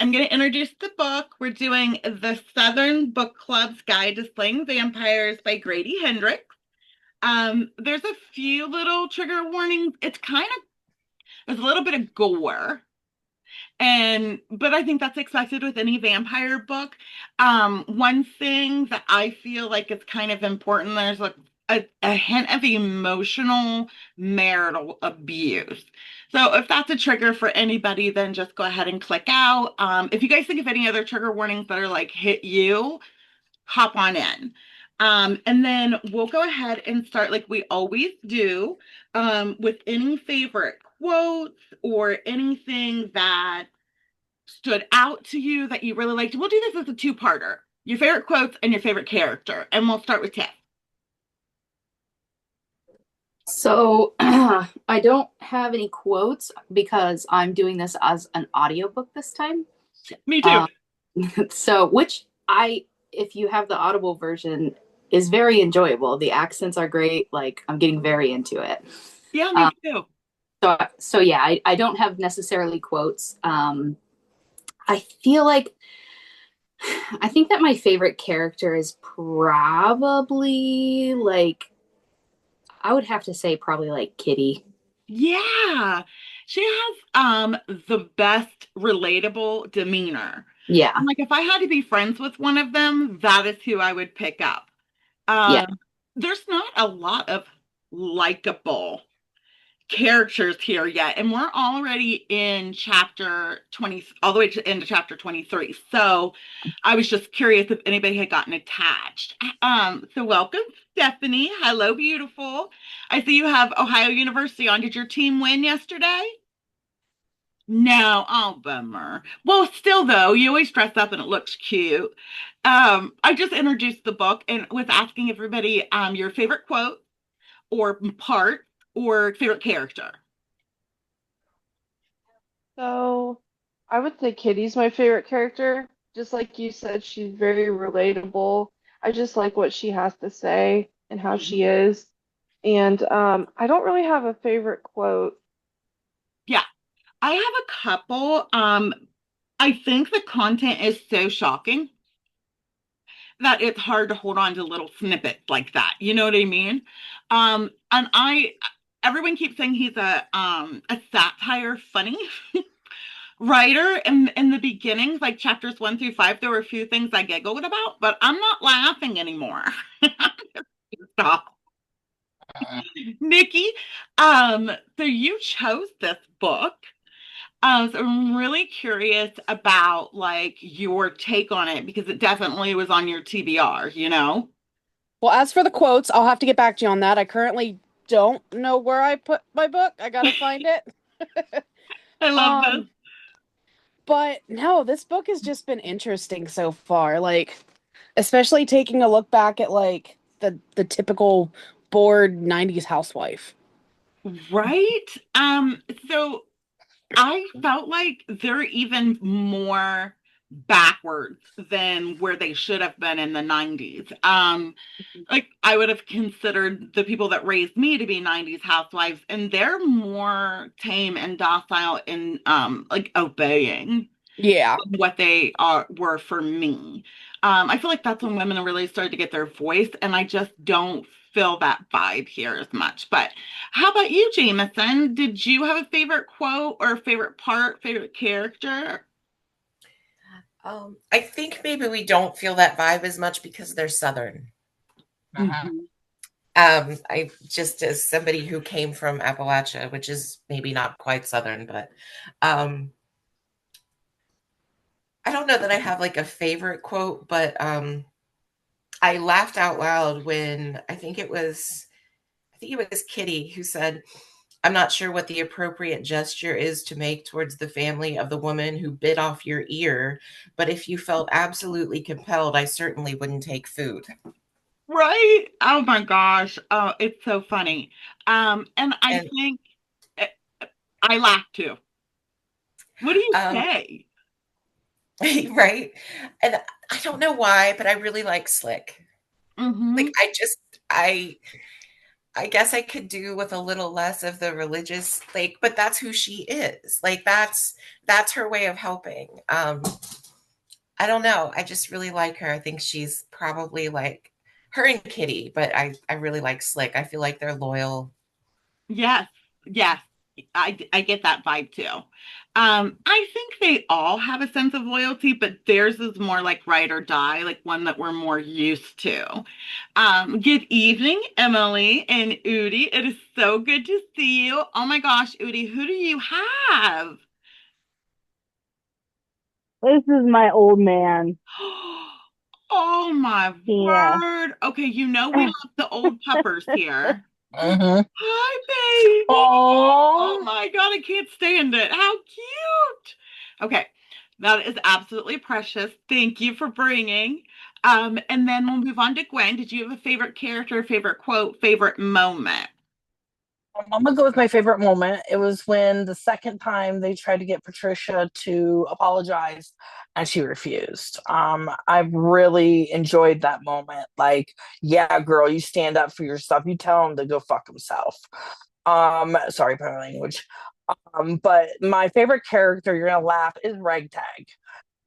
I'm going to introduce the book. We're doing the Southern Book Club's Guide to Slaying Vampires by Grady Hendrix. There's a few little trigger warnings. There's a little bit of gore, but I think that's expected with any vampire book. One thing that I feel like is kind of important, there's a hint of emotional marital abuse. So if that's a trigger for anybody, then just go ahead and click out. If you guys think of any other trigger warnings that are like hit you, hop on in. And then we'll go ahead and start like we always do, with any favorite quotes or anything that stood out to you that you really liked. We'll do this as a two-parter. Your favorite quotes and your favorite character. And we'll start with Tiff. So I don't have any quotes because I'm doing this as an audiobook this time. Me too. Um, if you have the Audible version, is very enjoyable. The accents are great. Like I'm getting very into it. Yeah, me Um, too. so yeah, I don't have necessarily quotes. I feel like I think that my favorite character is probably like I would have to say probably like Kitty. Yeah. She has the best relatable demeanor. Yeah, I'm like, if I had to be friends with one of them, that is who I would pick up. yeah. There's not a lot of likable characters here yet, and we're already in chapter 20, all the way into chapter 23. So I was just curious if anybody had gotten attached. So welcome, Stephanie. Hello, beautiful. I see you have Ohio University on. Did your team win yesterday? No, oh bummer. Well, still though, you always dress up and it looks cute. I just introduced the book and with asking everybody your favorite quote or part or favorite character. So I would say Kitty's my favorite character. Just like you said, she's very relatable. I just like what she has to say and how she is. And I don't really have a favorite quote. Yeah, I have a couple. I think the content is so shocking that it's hard to hold on to little snippets like that. You know what I mean? And everyone keeps saying he's a satire funny writer. And in the beginnings, like chapters 1 through 5, there were a few things I giggled about, but I'm not laughing anymore. Stop. Nikki, so you chose this book. So I'm really curious about like your take on it because it definitely was on your TBR, you know? Well, as for the quotes, I'll have to get back to you on that. I currently don't know where I put my book. I gotta find it. I love this. Um, but no, this book has just been interesting so far. Like, especially taking a look back at like the typical bored 90s housewife. Right? So I felt like they're even more backwards than where they should have been in the 90s. Like I would have considered the people that raised me to be 90s housewives, and they're more tame and docile in like obeying Yeah. what they were for me. I feel like that's when women really started to get their voice, and I just don't feel that vibe here as much. But how about you, Jameson? Did you have a favorite quote or favorite part, favorite character? I think maybe we don't feel that vibe as much because they're Southern. Mhm. I just as somebody who came from Appalachia, which is maybe not quite Southern, but um, I don't know that I have like a favorite quote, but I laughed out loud when I think it was Kitty who said, "I'm not sure what the appropriate gesture is to make towards the family of the woman who bit off your ear, but if you felt absolutely compelled, I certainly wouldn't take food." Right? Oh my gosh. Oh, it's so funny. And I And think eh, I laughed too. What do you um, say? right? And I don't know why, but I really like Slick. Like Hmm. I I guess I could do with a little less of the religious, like, but that's who she is. Like that's her way of helping. I don't know. I just really like her. I think she's probably like her and Kitty, but I really like Slick. I feel like they're loyal. Yes, yes, I get that vibe too. I think they all have a sense of loyalty, but theirs is more like ride or die, like one that we're more used to. Good evening, Emily and Udi. It is so good to see you. Oh my gosh, Udi, who do you have? This is my old man. Oh my Yeah. word. Okay, you know we love the old puppers here. Hmm. Hi, baby. Oh Oh, my God, I can't stand it. How cute. Okay, that is absolutely precious. Thank you for bringing. And then we'll move on to Gwen. Did you have a favorite character, favorite quote, favorite moment? I'm gonna go with my favorite moment. It was when the second time they tried to get Patricia to apologize and she refused. I really enjoyed that moment. Like, yeah, girl, you stand up for yourself. You tell him to go fuck himself. Sorry for my language. But my favorite character, you're gonna laugh, is Ragtag.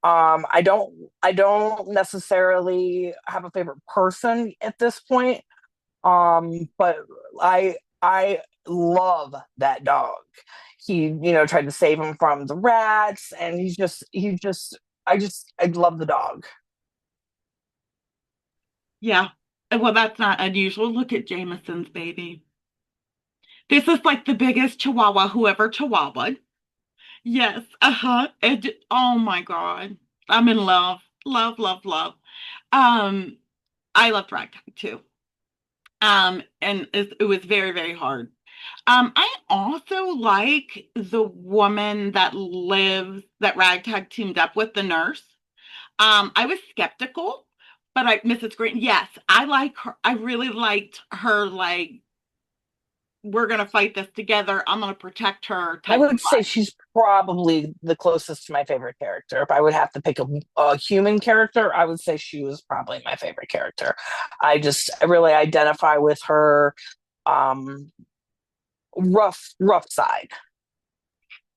I don't necessarily have a favorite person at this point. But I love that dog. He, tried to save him from the rats, and I love the dog. Yeah. Well, that's not unusual. Look at Jameson's baby. This is like the biggest chihuahua whoever chihuahua'd. Yes. Uh-huh. Oh my God. I'm in love. Love, love, love. Um, I loved Ragtime too. And it was very, very hard. I also like the woman that Ragtag teamed up with, the nurse. I was skeptical, but Mrs. Green, yes, I like her. I really liked her, like, we're gonna fight this together. I'm gonna protect her I type of would say vibe. she's probably the closest to my favorite character. If I would have to pick a human character, I would say she was probably my favorite character. I really identify with her um, rough side.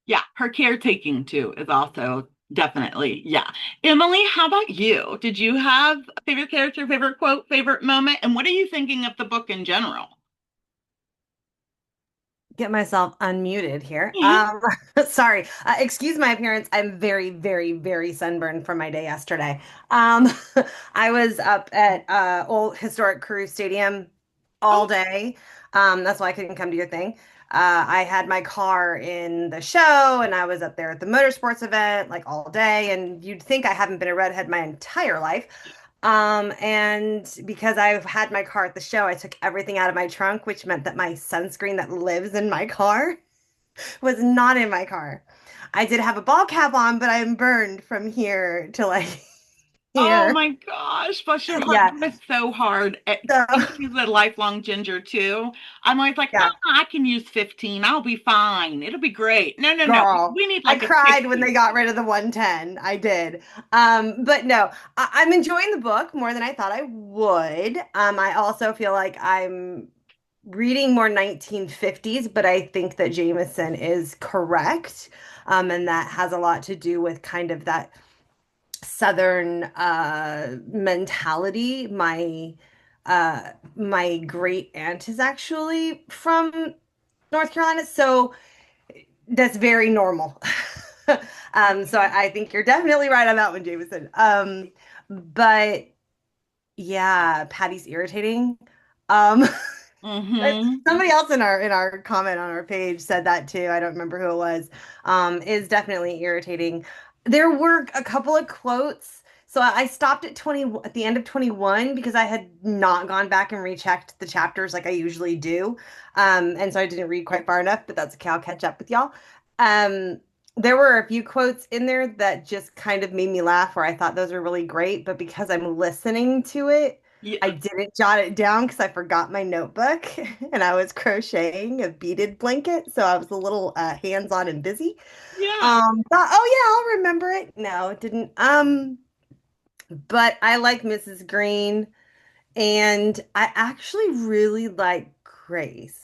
Yeah, her caretaking too is also definitely, yeah. Emily, how about you? Did you have a favorite character, favorite quote, favorite moment? And what are you thinking of the book in general? Get myself unmuted here. Sorry. Excuse my appearance. I'm very, very, very sunburned from my day yesterday. Um, I was up at Old Historic Crew Stadium all Oh, day. That's why I couldn't come to your thing. I had my car in the show and I was up there at the motorsports event like all day. And you'd think I haven't been a redhead my entire life. And because I've had my car at the show, I took everything out of my trunk, which meant that my sunscreen that lives in my car was not in my car. I did have a ball cap on, but I'm burned from here to like oh here. my gosh, bless your heart. Yeah. That is so hard. So, Especially as a lifelong ginger too. I'm always like, yeah, I can use 15. I'll be fine. It'll be great. No, no, no. girl. We need I like a cried when they 50. got rid of the 110. I did. But no, I'm enjoying the book more than I thought I would. I also feel like I'm reading more 1950s, but I think that Jameson is correct. And that has a lot to do with kind of that Southern mentality. My great aunt is actually from North Carolina, so that's very normal. So I think you're definitely right on that one, Jameson. But yeah, Patty's irritating. Um, Mm-hmm. Somebody else in our comment on our page said that too. I don't remember who it was. Is definitely irritating. There were a couple of quotes. So I stopped at 20 at the end of 21 because I had not gone back and rechecked the chapters like I usually do. And so I didn't read quite far enough, but that's okay. I'll catch up with y'all. Um, there were a few quotes in there that just kind of made me laugh where I thought those were really great, but because I'm listening to it, I Yeah. didn't jot it down because I forgot my notebook and I was crocheting a beaded blanket. So I was a little hands-on and busy. Yeah. Thought, oh yeah, I'll remember it. No, it didn't. But I like Mrs. Green and I actually really like Grace.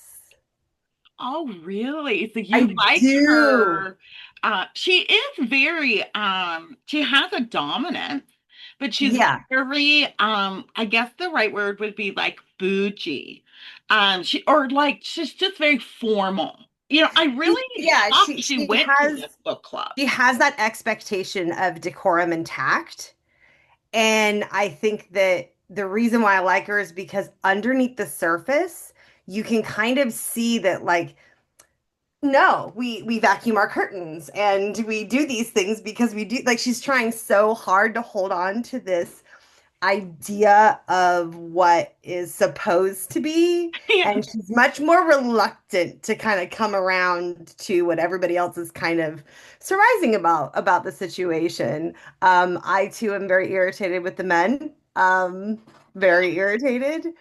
Oh, really? So I you like do. her. She is very, she has a dominance, but she's Yeah. very, I guess the right word would be like bougie. Or like, she's just very formal. I really Yeah, shocked she went to this book club. she has that expectation of decorum and tact. And I think that the reason why I like her is because underneath the surface, you can kind of see that, like, no, we vacuum our curtains and we do these things because we do, like, she's trying so hard to hold on to this idea of what is supposed to be, Yeah. and she's much more reluctant to kind of come around to what everybody else is kind of surmising about the situation. I too am very irritated with the men. Very irritated.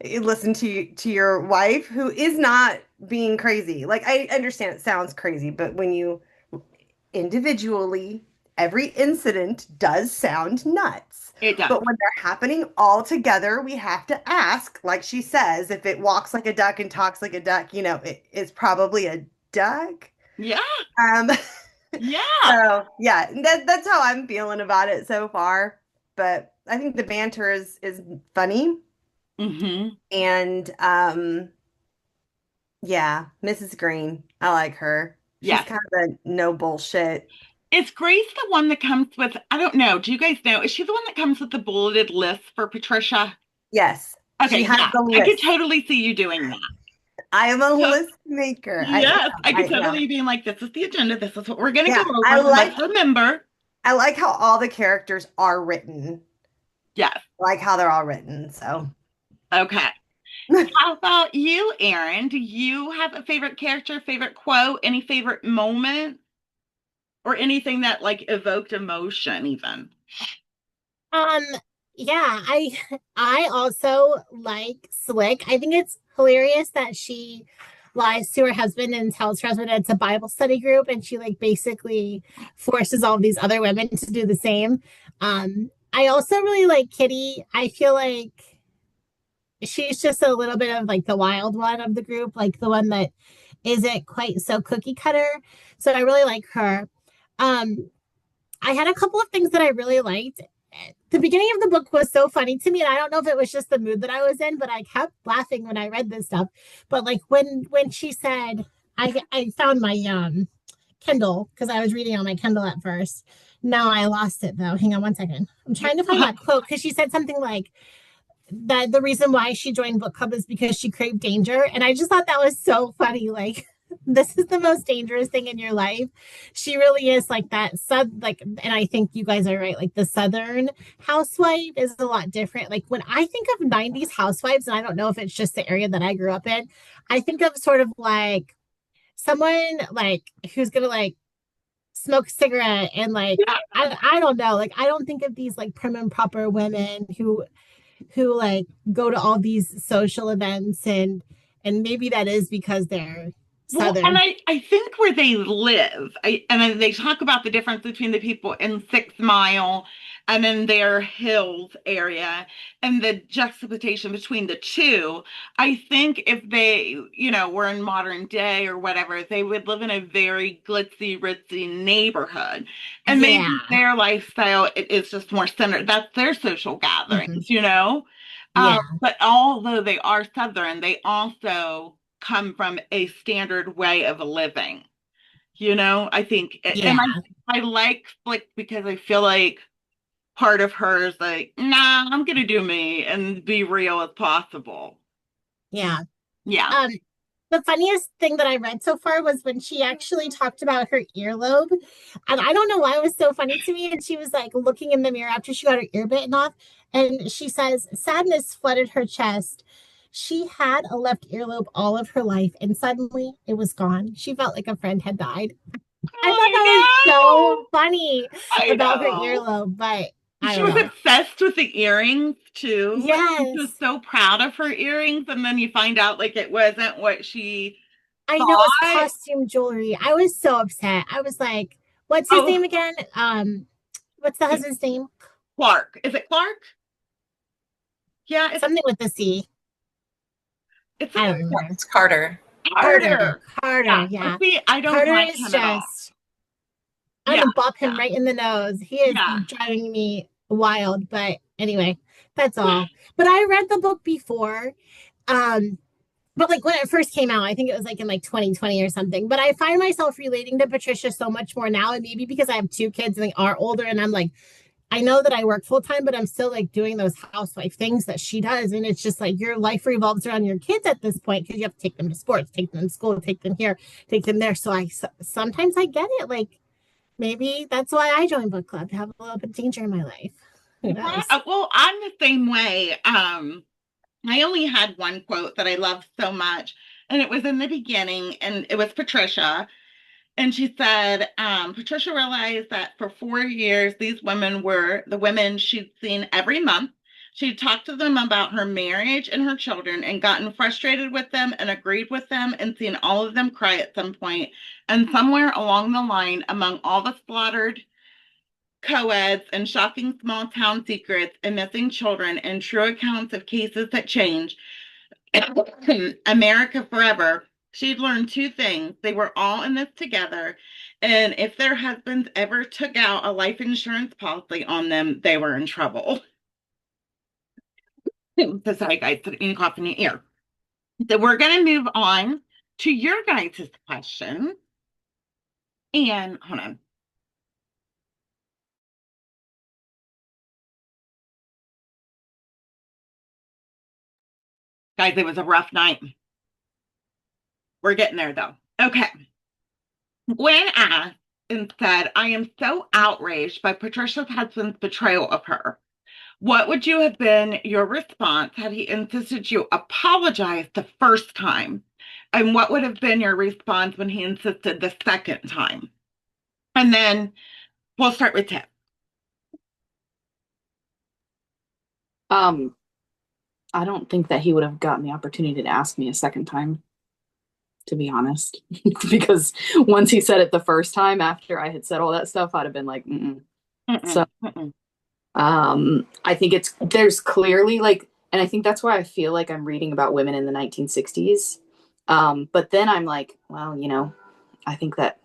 Listen to your wife, who is not being crazy. Like, I understand it sounds crazy, but when you individually, every incident does sound nuts. It does. But when they're happening all together, we have to ask, like she says, if it walks like a duck and talks like a duck, it's probably a duck. Yeah. Um, Yeah. so yeah, that's how I'm feeling about it so far. But I think the banter is funny. Hmm. And yeah, Mrs. Green, I like her. She's Yes. kind of a no bullshit. Is Grace the one that comes with, I don't know, do you guys know? Is she the one that comes with the bulleted list for Patricia? Yes, she Okay, has yeah. the I could list. totally see you doing that. I am a So, list maker. yes, I could Yeah. totally be like, this is the agenda. This is what we're going to go Yeah, over. So let's remember. I like how all the characters are written. Yes. I like how they're all written. So Okay. How about you, Erin? Do you have a favorite character, favorite quote, any favorite moment, or anything that like evoked emotion even? Um, yeah, I also like Slick. I think it's hilarious that she lies to her husband and tells her husband it's a Bible study group, and she like basically forces all of these other women to do the same. I also really like Kitty. I feel like she's just a little bit of like the wild one of the group, like the one that isn't quite so cookie cutter. So I really like her. Um, I had a couple of things that I really liked. The beginning of the book was so funny to me, and I don't know if it was just the mood that I was in, but I kept laughing when I read this stuff. But like when she said, I found my Kindle because I was reading on my Kindle at first. Now I lost it though. Hang on one second. I'm trying to find that quote because she said something like that the reason why she joined book club is because she craved danger, and I just thought that was so funny. Like, this is the most dangerous thing in your life. She really is like that like, and I think you guys are right, like the southern housewife is a lot different. Like when I think of 90s housewives, and I don't know if it's just the area that I grew up in, I think of sort of like someone like who's gonna like smoke a cigarette and like I don't know, like I don't think of these like prim and proper women who like go to all these social events, and maybe that is because they're Well, and southern. I think where they live, and then they talk about the difference between the people in 6 Mile and in their hills area and the juxtaposition between the two. I think if they, were in modern day or whatever, they would live in a very glitzy, ritzy neighborhood. And maybe Yeah. their lifestyle is just more centered. That's their social Hmm. gatherings. Yeah. But although they are Southern, they also come from a standard way of living. I think, and Yeah. I like Flick because I feel like part of her is like, nah, I'm gonna do me and be real as possible. Yeah. Yeah. Um, the funniest thing that I read so far was when she actually talked about her earlobe. And I don't know why it was so funny to me. And she was like looking in the mirror after she got her ear bitten off. And she says, sadness flooded her chest. She had a left earlobe all of her life, and suddenly it was gone. She felt like a friend had died. I thought that was I so funny know. I about her know. earlobe, but I She don't was know. obsessed with the earrings too. She was Yes, so proud of her earrings, and then you find out like it wasn't what she I know it's thought. costume jewelry. I was so upset. I was like, what's his Oh, name again? What's the husband's name? Clark. Is it Clark? Yeah, it's Something with the C. It's I don't remember. It's Carter. Carter. Carter, yeah. See, I don't Carter like is him at all. just, I Yeah, want to bop him yeah, right in the nose. He is yeah. driving me wild. But anyway, that's all. But I read the book before. Um, but like when it first came out, I think it was like in like 2020 or something. But I find myself relating to Patricia so much more now, and maybe because I have two kids and they are older, and I'm like, I know that I work full time, but I'm still like doing those housewife things that she does, and it's just like your life revolves around your kids at this point because you have to take them to sports, take them to school, take them here, take them there. So sometimes I get it. Like maybe that's why I joined book club to have a little bit of danger in my life. Who Right. knows? Well, I'm the same way. I only had one quote that I loved so much, and it was in the beginning, and it was Patricia. And she said, Patricia realized that for 4 years, these women were the women she'd seen every month. She'd talked to them about her marriage and her children and gotten frustrated with them and agreed with them and seen all of them cry at some point. And somewhere along the line, among all the slaughtered co-eds and shocking small town secrets and missing children and true accounts of cases that change America forever, she'd learned two things. They were all in this together. And if their husbands ever took out a life insurance policy on them, they were in trouble. So sorry, guys, putting cough in your ear. So we're going to move on to your guys' question. And hold on. Guys, it was a rough night. We're getting there, though. Okay. When asked and said, I am so outraged by Patricia's husband's betrayal of her, what would you have been your response had he insisted you apologize the first time? And what would have been your response when he insisted the second time? And then we'll start with Tim. I don't think that he would have gotten the opportunity to ask me a second time, to be honest. Because once he said it the first time after I had said all that stuff, I'd have been like, mm-mm. So I think there's clearly like, and I think that's why I feel like I'm reading about women in the 1960s. But then I'm like, well, I think that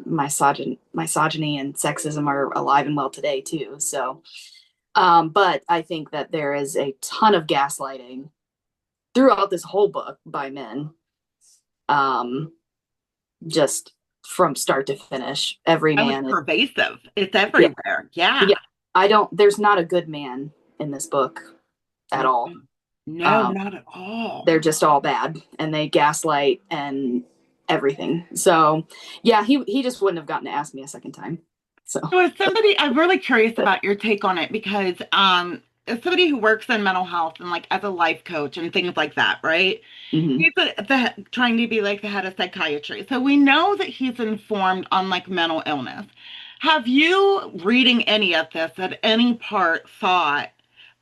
misogyny and sexism are alive and well today too. So, but I think that there is a ton of gaslighting throughout this whole book by men. Just from start to finish, every man is pervasive. It's everywhere. Yeah. There's not a good man in this book at all. No, not at all. They're just all bad and they gaslight and everything. So yeah, he just wouldn't have gotten to ask me a second time. So as somebody, I'm really curious about your take on it because as somebody who works in mental health and like as a life coach and things like that, right? mm-hmm. He's trying to be like the head of psychiatry. So we know that he's informed on like mental illness. Have you, reading any of this, at any part thought,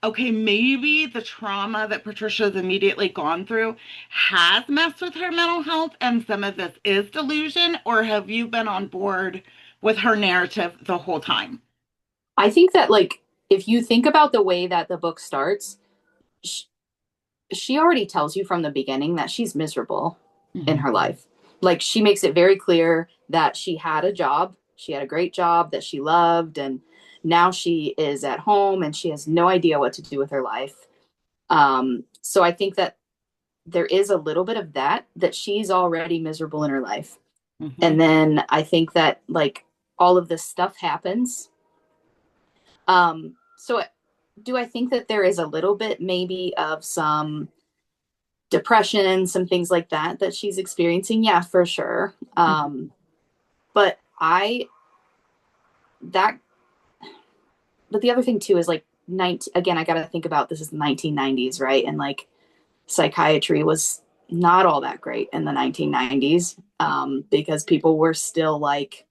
okay, maybe the trauma that Patricia's immediately gone through has messed with her mental health and some of this is delusion, or have you been on board with her narrative the whole time? I think that like if you think about the way that the book starts, she already tells you from the beginning that she's miserable in her life. Like she makes it very clear that she had a job, she had a great job that she loved, and now she is at home and she has no idea what to do with her life. So I think that there is a little bit of that she's already miserable in her life. And then I think that like all of this stuff happens. So do I think that there is a little bit maybe of some depression, some things like that she's experiencing? Yeah, for sure. But the other thing too is like again, I got to think about this is the 1990s, right? And like psychiatry was not all that great in the 1990s because people were still like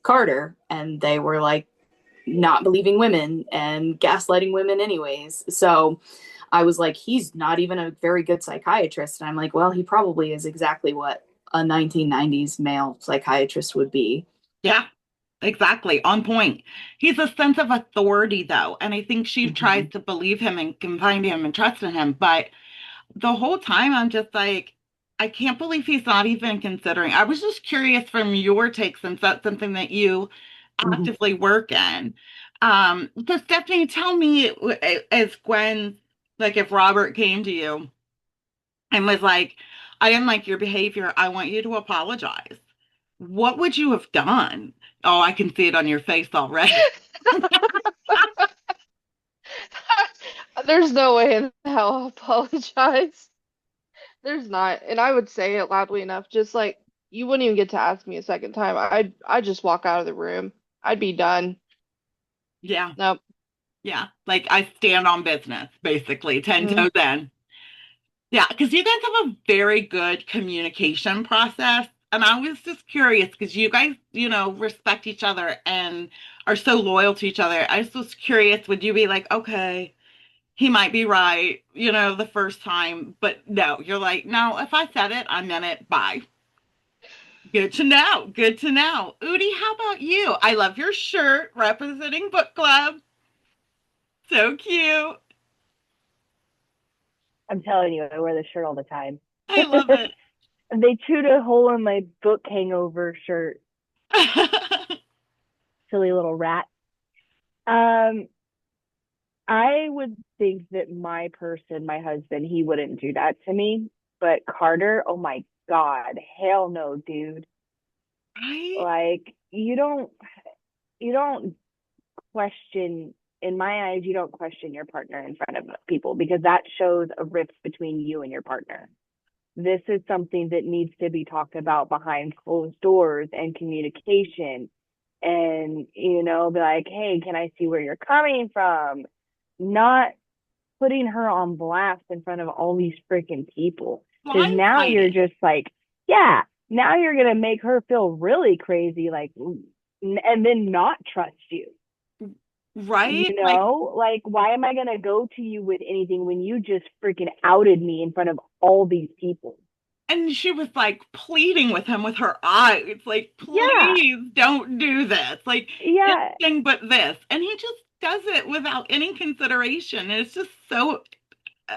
Carter, and they were like not believing women and gaslighting women anyways. So I was like, he's not even a very good psychiatrist. And I'm like, well, he probably is exactly what a 1990s male psychiatrist would be. Yeah, exactly. On point. He's a sense of authority, though. And I think she tries to believe him and confide in him and trust in him. But the whole time I'm just like, I can't believe he's not even considering. I was just curious from your take, since that's something that you Mhm. actively work in. So Stephanie, tell me, as Gwen, like if Robert came to you and was like, I didn't like your behavior, I want you to apologize. What would you have done? Oh, I can see it on your face already. There's no way in hell I'll apologize. There's not. And I would say it loudly enough, just like you wouldn't even get to ask me a second time. I'd just walk out of the room. I'd be done. Yeah, Nope. yeah. Like I stand on business, basically, 10 Hmm. toes in. Yeah, because you guys have a very good communication process. And I was just curious because you guys, respect each other and are so loyal to each other. I just was curious, would you be like, okay, he might be right, the first time, but no, you're like, no, if I said it, I meant it. Bye. Good to know. Good to know. Udi, how about you? I love your shirt representing book club. So cute. I'm telling you, I wear this shirt all the time. I love it. They chewed a hole in my book hangover shirt. Silly little rat. Um, I would think that my person, my husband, he wouldn't do that to me. But Carter, oh my God, hell no, dude. Right? Like you don't question, in my eyes, you don't question your partner in front of people because that shows a rift between you and your partner. This is something that needs to be talked about behind closed doors and communication, and be like, hey, can I see where you're coming from, not putting her on blast in front of all these freaking people, because now you're Blindsided. just like, yeah, now you're gonna make her feel really crazy, like, and then not trust you. Right? Like, Like, why am I gonna go to you with anything when you just freaking outed me in front of all these people? and she was like pleading with him with her eyes, like, Yeah, please don't do this. Like, yeah. anything but this. And he just does it without any consideration. And it's just so,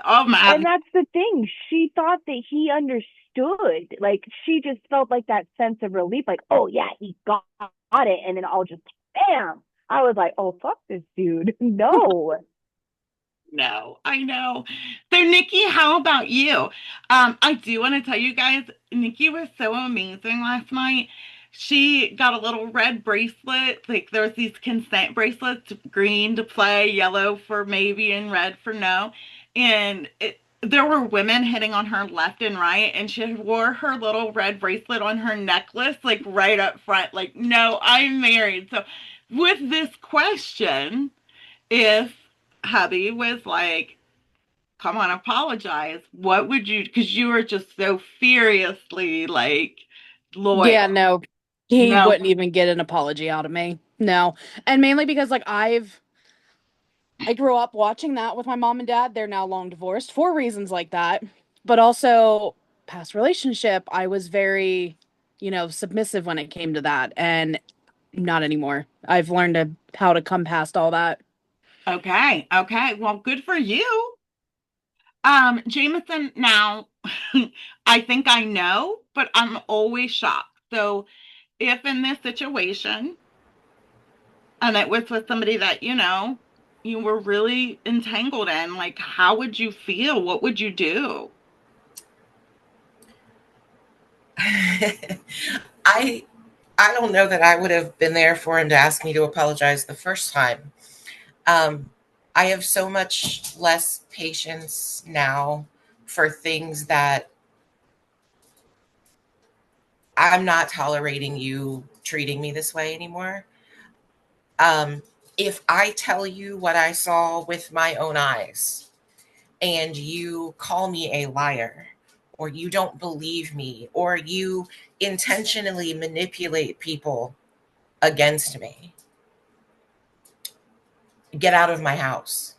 oh And man. that's the thing. She thought that he understood. Like, she just felt like that sense of relief, like, oh yeah, he got it. And then I'll just bam. I was like, oh fuck this dude. No. No, I know. So, Nikki, how about you? I do want to tell you guys, Nikki was so amazing last night. She got a little red bracelet. Like there was these consent bracelets, green to play, yellow for maybe, and red for no. And there were women hitting on her left and right, and she wore her little red bracelet on her necklace, like right up front, like, no, I'm married. So, with this question, if hubby was like, come on, apologize, what would you, because you were just so furiously like Yeah, loyal. no, he No. wouldn't even get an apology out of me. No. And mainly because like I grew up watching that with my mom and dad. They're now long divorced for reasons like that. But also past relationship, I was very, submissive when it came to that and not anymore. I've learned how to come past all that. Okay. Okay. Well, good for you. Jameson, now I think I know, but I'm always shocked. So if in this situation, and it was with somebody that, you were really entangled in, like, how would you feel? What would you do? I I don't know that I would have been there for him to ask me to apologize the first time. Um, I have so much less patience now for things that I'm not tolerating you treating me this way anymore. Um, if I tell you what I saw with my own eyes and you call me a liar, or you don't believe me, or you intentionally manipulate people against me, get out of my house.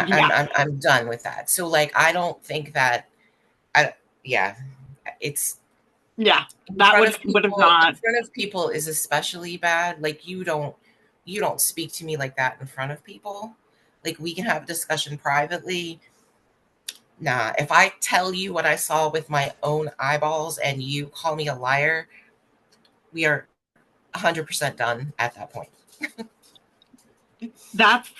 Yeah. I'm done with that. So like I don't think that I yeah, it's Yeah. in That front would of would have people. In not. front of people is especially bad. Like you don't speak to me like that in front of people. Like we can have a discussion privately, Nah, if I tell you what I saw with my own eyeballs and you call me a liar, we are 100% done at that point. That's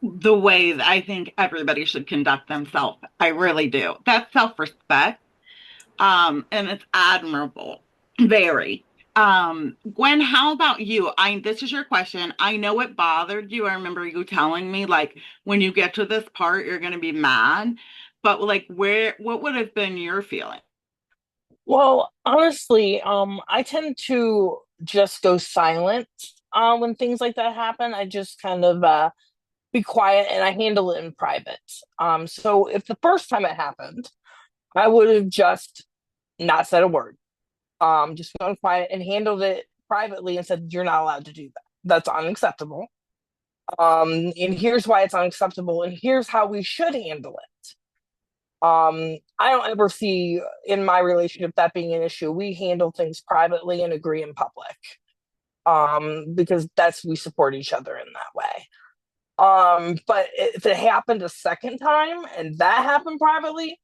the way that I think everybody should conduct themselves. I really do. That's self-respect. And it's admirable. Very. Gwen, how about you? This is your question. I know it bothered you. I remember you telling me like when you get to this part, you're gonna be mad. But like what would have been your feeling? Well, honestly, I tend to just go silent when things like that happen. I just kind of be quiet and I handle it in private. So if the first time it happened, I would have just not said a word. Just gone quiet and handled it privately and said, "You're not allowed to do that. That's unacceptable. And here's why it's unacceptable, and here's how we should handle it." I don't ever see in my relationship that being an issue. We handle things privately and agree in public. Because that's we support each other in that way. But if it happened a second time and that happened privately,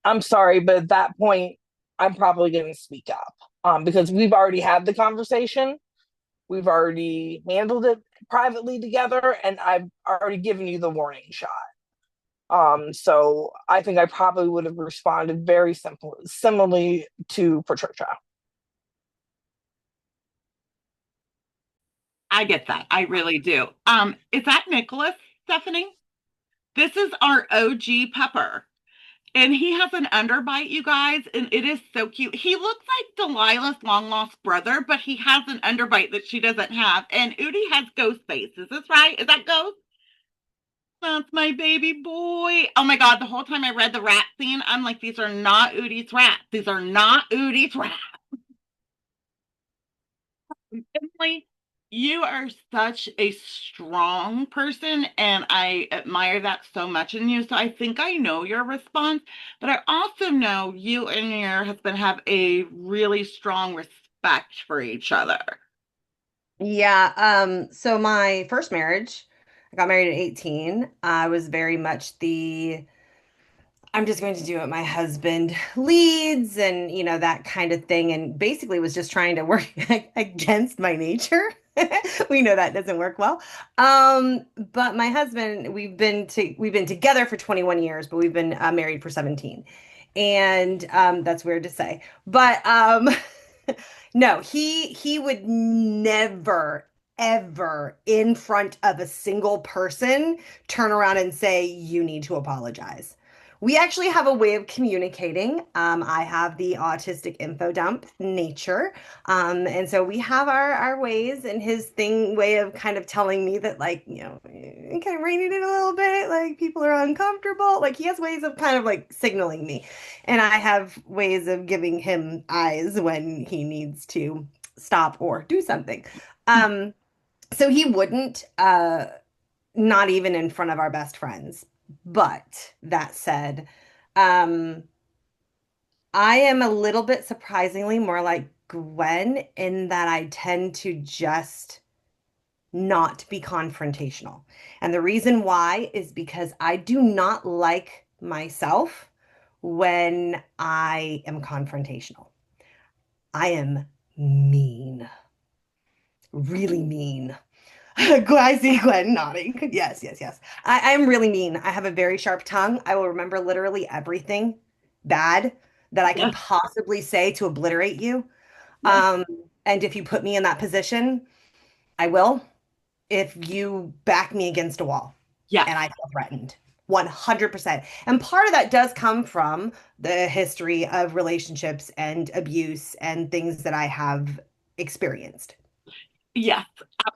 I'm sorry, but at that point, I'm probably going to speak up. Because we've already had the conversation, we've already handled it privately together, and I've already given you the warning shot. So I think I probably would have responded very similarly to Patricia. I get that. I really do. Is that Nicholas, Stephanie? This is our OG Pepper. And he has an underbite, you guys, and it is so cute. He looks like Delilah's long lost brother, but he has an underbite that she doesn't have. And Udi has ghost face. Is this right? Is that ghost? That's my baby boy. Oh my God. The whole time I read the rat scene, I'm like, these are not Udi's rats. These are not Udi's rats. Emily, you are such a strong person, and I admire that so much in you. So I think I know your response, but I also know you and your husband have a really strong respect for each other. Yeah, so my first marriage, I got married at 18. I was very much the I'm just going to do what my husband leads and that kind of thing, and basically was just trying to work against my nature. We know that doesn't work well. But my husband, we've been together for 21 years, but we've been married for 17. And that's weird to say. But no, he would never ever in front of a single person turn around and say you need to apologize. We actually have a way of communicating. I have the autistic info dump nature. And so we have our ways, and his way of kind of telling me that, like, kind of reining it a little bit, like people are uncomfortable. Like he has ways of kind of like signaling me. And I have ways of giving him eyes when he needs to stop or do something. So he wouldn't, not even in front of our best friends. But that said, um, I am a little bit surprisingly more like Gwen in that I tend to just not be confrontational. And the reason why is because I do not like myself when I am confrontational. I am mean, really mean. I see Gwen nodding. Yes, yes, yes. I'm really mean. I have a very sharp tongue. I will remember literally everything bad that I could Yes, possibly say to obliterate you. yes, Um, and if you put me in that position, I will. If you back me against a wall yes. and I feel threatened. 100%. And part of that does come from the history of relationships and abuse and things that I have experienced. Yes.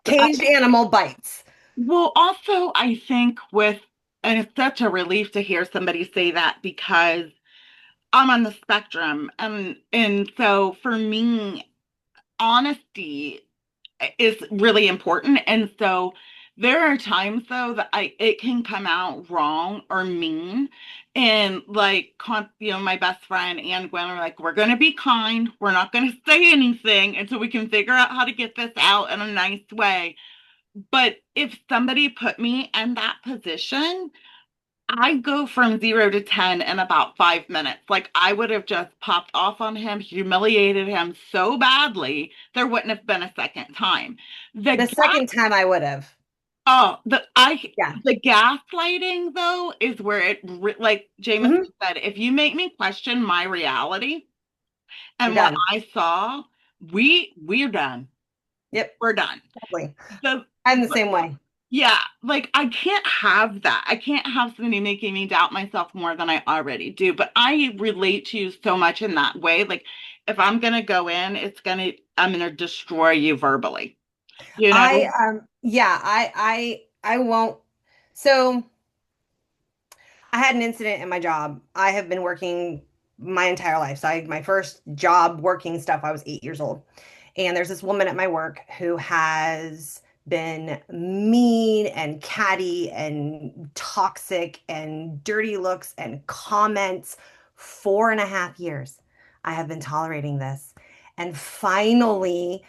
Caged animal bites. Well, also, I think and it's such a relief to hear somebody say that because I'm on the spectrum. And so for me, honesty is really important. And so there are times though that it can come out wrong or mean. And like my best friend and Gwen are like, we're gonna be kind, we're not gonna say anything until we can figure out how to get this out in a nice way. But if somebody put me in that position, I go from 0 to 10 in about 5 minutes. Like I would have just popped off on him, humiliated him so badly, there wouldn't have been a second time. The The second time I would have. Oh, Yeah. the gaslighting though is where like Jameson Hmm. said, if you make me question my reality You're and what done. I saw, we're done. Yep. We're done. Exactly. The I'm the same way. Yeah, like I can't have that. I can't have somebody making me doubt myself more than I already do. But I relate to you so much in that way. Like if I'm gonna go in, I'm gonna destroy you verbally. You I know? yeah, I won't. So I had an incident in my job. I have been working my entire life. So my first job working stuff, I was 8 years old. And there's this woman at my work who has been mean and catty and toxic and dirty looks and comments 4.5 years. I have been tolerating this. And finally,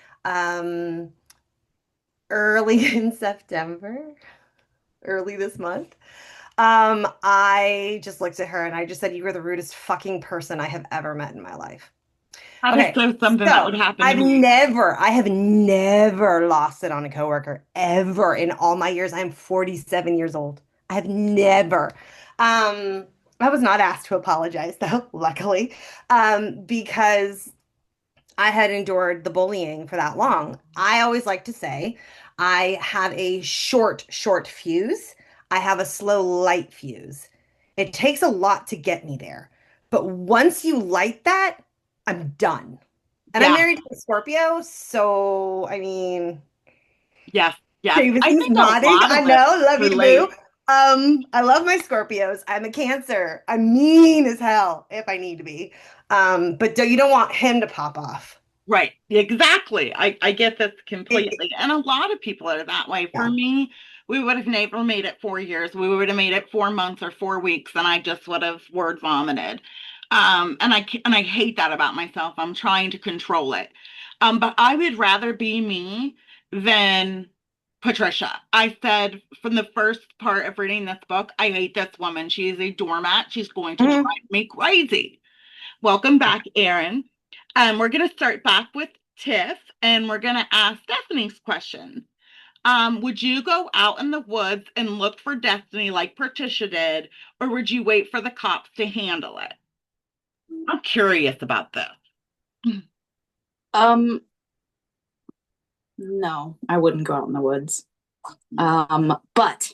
early in September, early this month, I just looked at her and I just said, "You are the rudest fucking person I have ever met in my life." That is Okay, so something that would so happen to me. I have never lost it on a coworker ever in all my years. I'm 47 years old. I have never. Um, I was not asked to apologize though, luckily, because I had endured the bullying for that long. I always like to say I have a short fuse. I have a slow light fuse. It takes a lot to get me there. But once you light that, I'm done. And I'm Yeah, married to a Scorpio, so I mean, yes, yes. I Jameson's think a nodding. lot I of us know, love you, boo. relate. I love my Scorpios. I'm a Cancer. I'm mean as hell if I need to be. But you don't want him to pop off. Right, exactly. I get this It, completely. And a lot of people are that way. For yeah. me, we would have never made it 4 years. We would have made it 4 months or 4 weeks, and I just would have word vomited. And I hate that about myself. I'm trying to control it. But I would rather be me than Patricia. I said from the first part of reading this book, I hate this woman. She is a doormat. She's going to drive Mhm. me crazy. Welcome back, Erin. We're going to start back with Tiff, and we're going to ask Stephanie's question. Would you go out in the woods and look for Destiny like Patricia did, or would you wait for the cops to handle it? I'm curious about this. Um, no, I wouldn't go out in the woods. But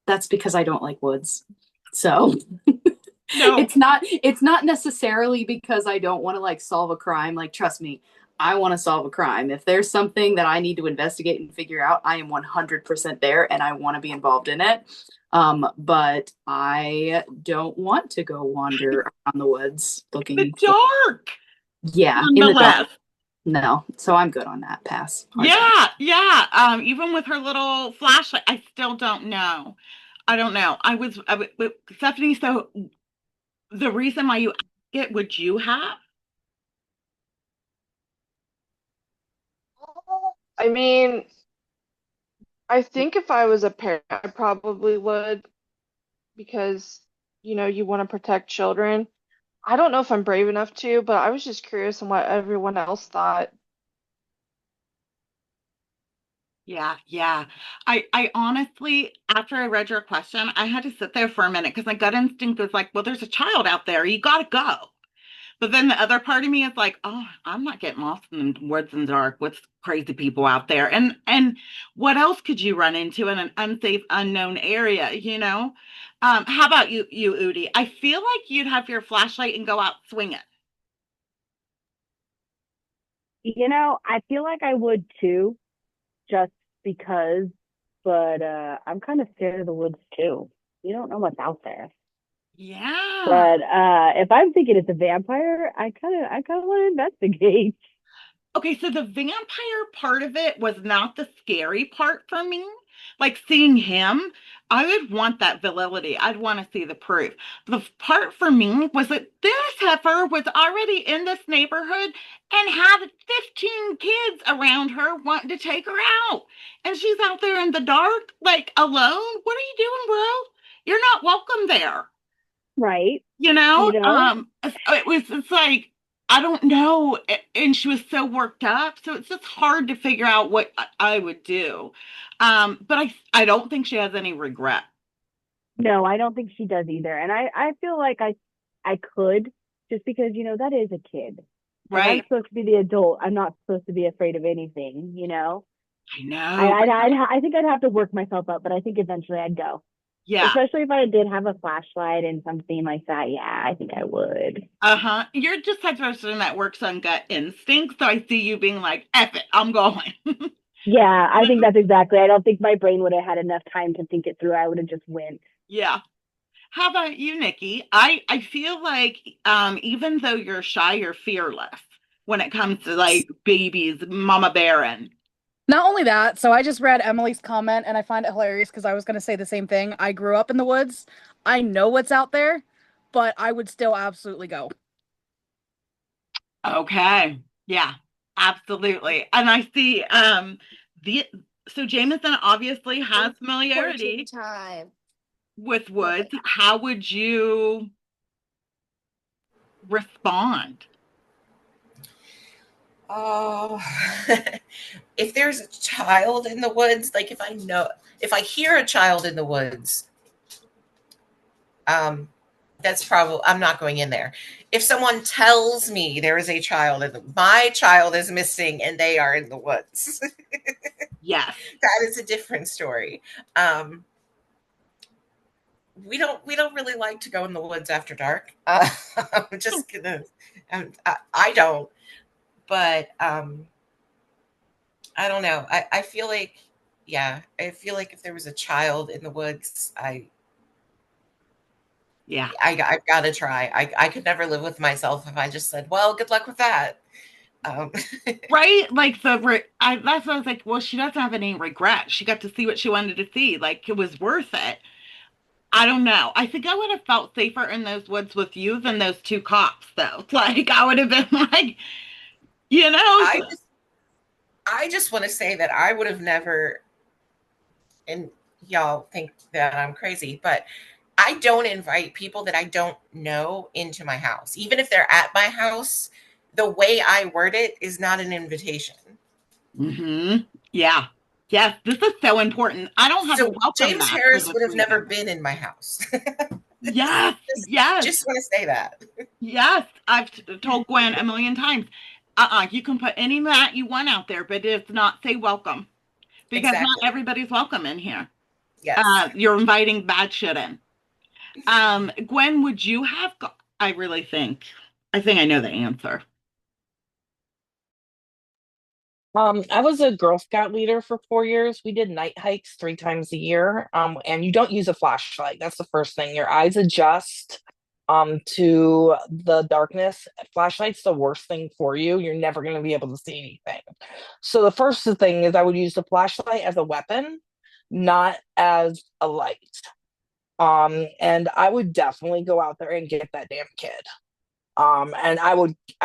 that's because I don't like woods. So No, it's not necessarily because I don't want to like solve a crime. Like, trust me, I want to solve a crime. If there's something that I need to investigate and figure out, I am 100% there and I want to be involved in it. But I don't want to go wander around the woods the looking for, dark, yeah, in the dark. nonetheless. No. So I'm good on that. Pass. Hard pass. Yeah, yeah. Even with her little flashlight, I still don't know. I don't know. Stephanie, so the reason why you ask it, would you have? I mean, I think if I was a parent, I probably would because, you want to protect children. I don't know if I'm brave enough to, but I was just curious on what everyone else thought. Yeah, yeah. I honestly, after I read your question, I had to sit there for a minute because my gut instinct was like, well, there's a child out there. You gotta go. But then the other part of me is like, oh, I'm not getting lost in the woods and dark with crazy people out there. And what else could you run into in an unsafe, unknown area, you know? How about you, Udi? I feel like you'd have your flashlight and go out swinging. I feel like I would too, just because, but I'm kind of scared of the woods too. You don't know what's out there. Yeah. But if I'm thinking it's a vampire, I kind of want to investigate. Okay, so the vampire part of it was not the scary part for me. Like seeing him, I would want that validity. I'd want to see the proof. The part for me was that this heifer was already in this neighborhood and had 15 kids around her wanting to take her out. And she's out there in the dark, like alone. What are you doing, bro? you're not welcome there. Right. You You know, know? it's like I don't know, and she was so worked up, so it's just hard to figure out what I would do. But I don't think she has any regret, No, I don't think she does either. And I feel like I could, just because, that is a kid. Like, I'm right? supposed to be the adult. I'm not supposed to be afraid of anything, you know? I know, but I think I'd have to work myself up, but I think eventually I'd go. yeah, Especially if I did have a flashlight and something like that. Yeah, I think I would. uh-huh. You're just type of person that works on gut instinct, so I see you being like, F it, I'm going. Yeah, I think that's exactly. I don't think my brain would have had enough time to think it through. I would have just went. Yeah. How about you, Nikki? I feel like even though you're shy, you're fearless when it comes to like babies, mama baron. Not only that, so I just read Emily's comment and I find it hilarious because I was going to say the same thing. I grew up in the woods. I know what's out there, but I would still absolutely go. Okay. Yeah, absolutely. And I see the so Jameson obviously has familiarity time. with woods. How would you respond? Oh, if there's a child in the woods, like if I hear a child in the woods, um, that's probably I'm not going in there. If someone tells me there is a child and my child is missing and they are in the woods, Yes. that is a different story. Um, we don't really like to go in the woods after dark. I'm just gonna, I don't, but I don't know. I feel like, yeah, I feel like if there was a child in the woods, Yeah. I've got to try. I could never live with myself if I just said, well, good luck with that. Um, Right? Like that's what I was like, well, she doesn't have any regret. She got to see what she wanted to see. Like it was worth it. I don't know. I think I would have felt safer in those woods with you than those two cops, though. Like I would have been like, you know, I just I just want to say that I would have never, and y'all think that I'm crazy, but I don't invite people that I don't know into my house. Even if they're at my house, the way I word it is not an invitation. yeah. Yes, this is so important. I don't have a So welcome James mat for Harris the would have three of never us. been in my house. Yes, just, yes, just want to say that. yes. I've told Gwen a million times. You can put any mat you want out there, but it's not say welcome because not Exactly. everybody's welcome in here. Yes. You're inviting bad shit in. Gwen, would you have? I really think. I think I know the answer. I was a Girl Scout leader for 4 years. We did night hikes 3 times a year. And you don't use a flashlight. That's the first thing. Your eyes adjust to the darkness. Flashlight's the worst thing for you. You're never going to be able to see anything. So the first thing is I would use the flashlight as a weapon, not as a light. And I would definitely go out there and get that damn kid. And I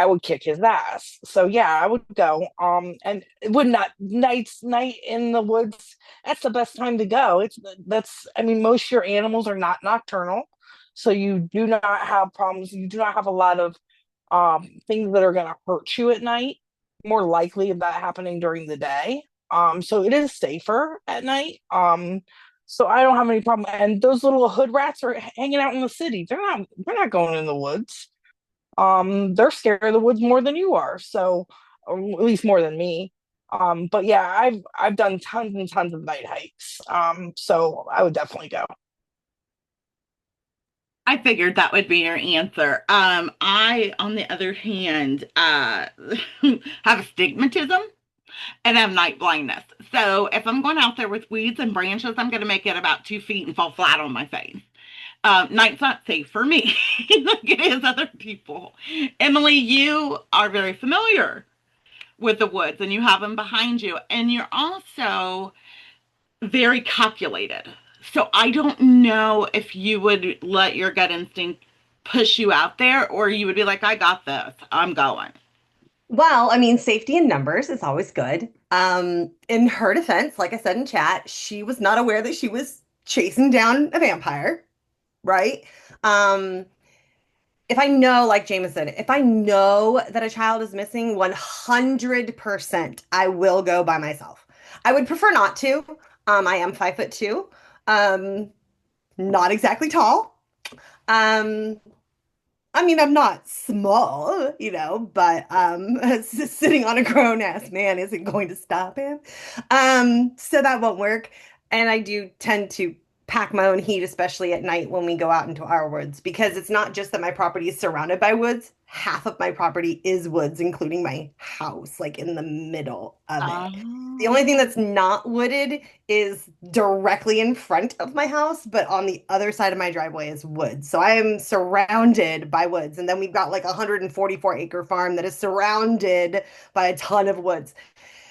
would kick his ass. So yeah, I would go. And it would not night in the woods. That's the best time to go. That's I mean, most of your animals are not nocturnal, so you do not have problems. You do not have a lot of things that are going to hurt you at night. More likely of that happening during the day. So it is safer at night. So I don't have any problem. And those little hood rats are hanging out in the city. They're not going in the woods. They're scared of the woods more than you are, so or at least more than me. But yeah, I've done tons and tons of night hikes. So I would definitely go. I figured that would be your answer. I, on the other hand, have astigmatism and have night blindness. So if I'm going out there with weeds and branches, I'm going to make it about 2 feet and fall flat on my face. Night's not safe for me like it is other people. Emily, you are very familiar with the woods and you have them behind you, and you're also very calculated. So I don't know if you would let your gut instinct push you out there or you would be like, I got this, I'm going. Well, I mean, safety in numbers is always good. In her defense, like I said in chat, she was not aware that she was chasing down a vampire. right? Um, if I know, like Jameson, if I know that a child is missing, 100% I will go by myself. I would prefer not to. I am 5'2", not exactly tall. Um, I mean, I'm not small, but sitting on a grown ass man isn't going to stop him. So that won't work. And I do tend to pack my own heat, especially at night when we go out into our woods, because it's not just that my property is surrounded by woods. Half of my property is woods, including my house, like in the middle of it. The Oh, only thing that's not wooded is directly in front of my house, but on the other side of my driveway is woods. So I am surrounded by woods. And then we've got like a 144-acre farm that is surrounded by a ton of woods.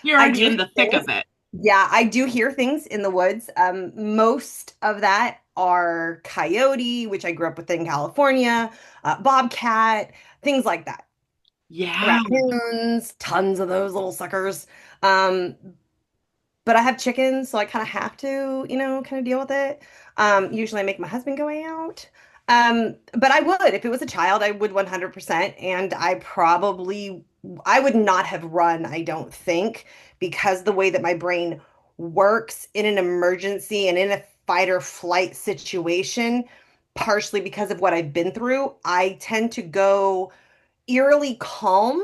you're I already do in hear the thick things. of it. Yeah, I do hear things in the woods. Most of that are coyote, which I grew up with in California, bobcat, things like that. Yeah. Raccoons, tons of those little suckers. Um, but I have chickens, so I kind of have to, kind of deal with it. Usually I make my husband go out. But I would, if it was a child, I would 100%. And I would not have run, I don't think, because the way that my brain works in an emergency and in a fight or flight situation, partially because of what I've been through, I tend to go eerily calm.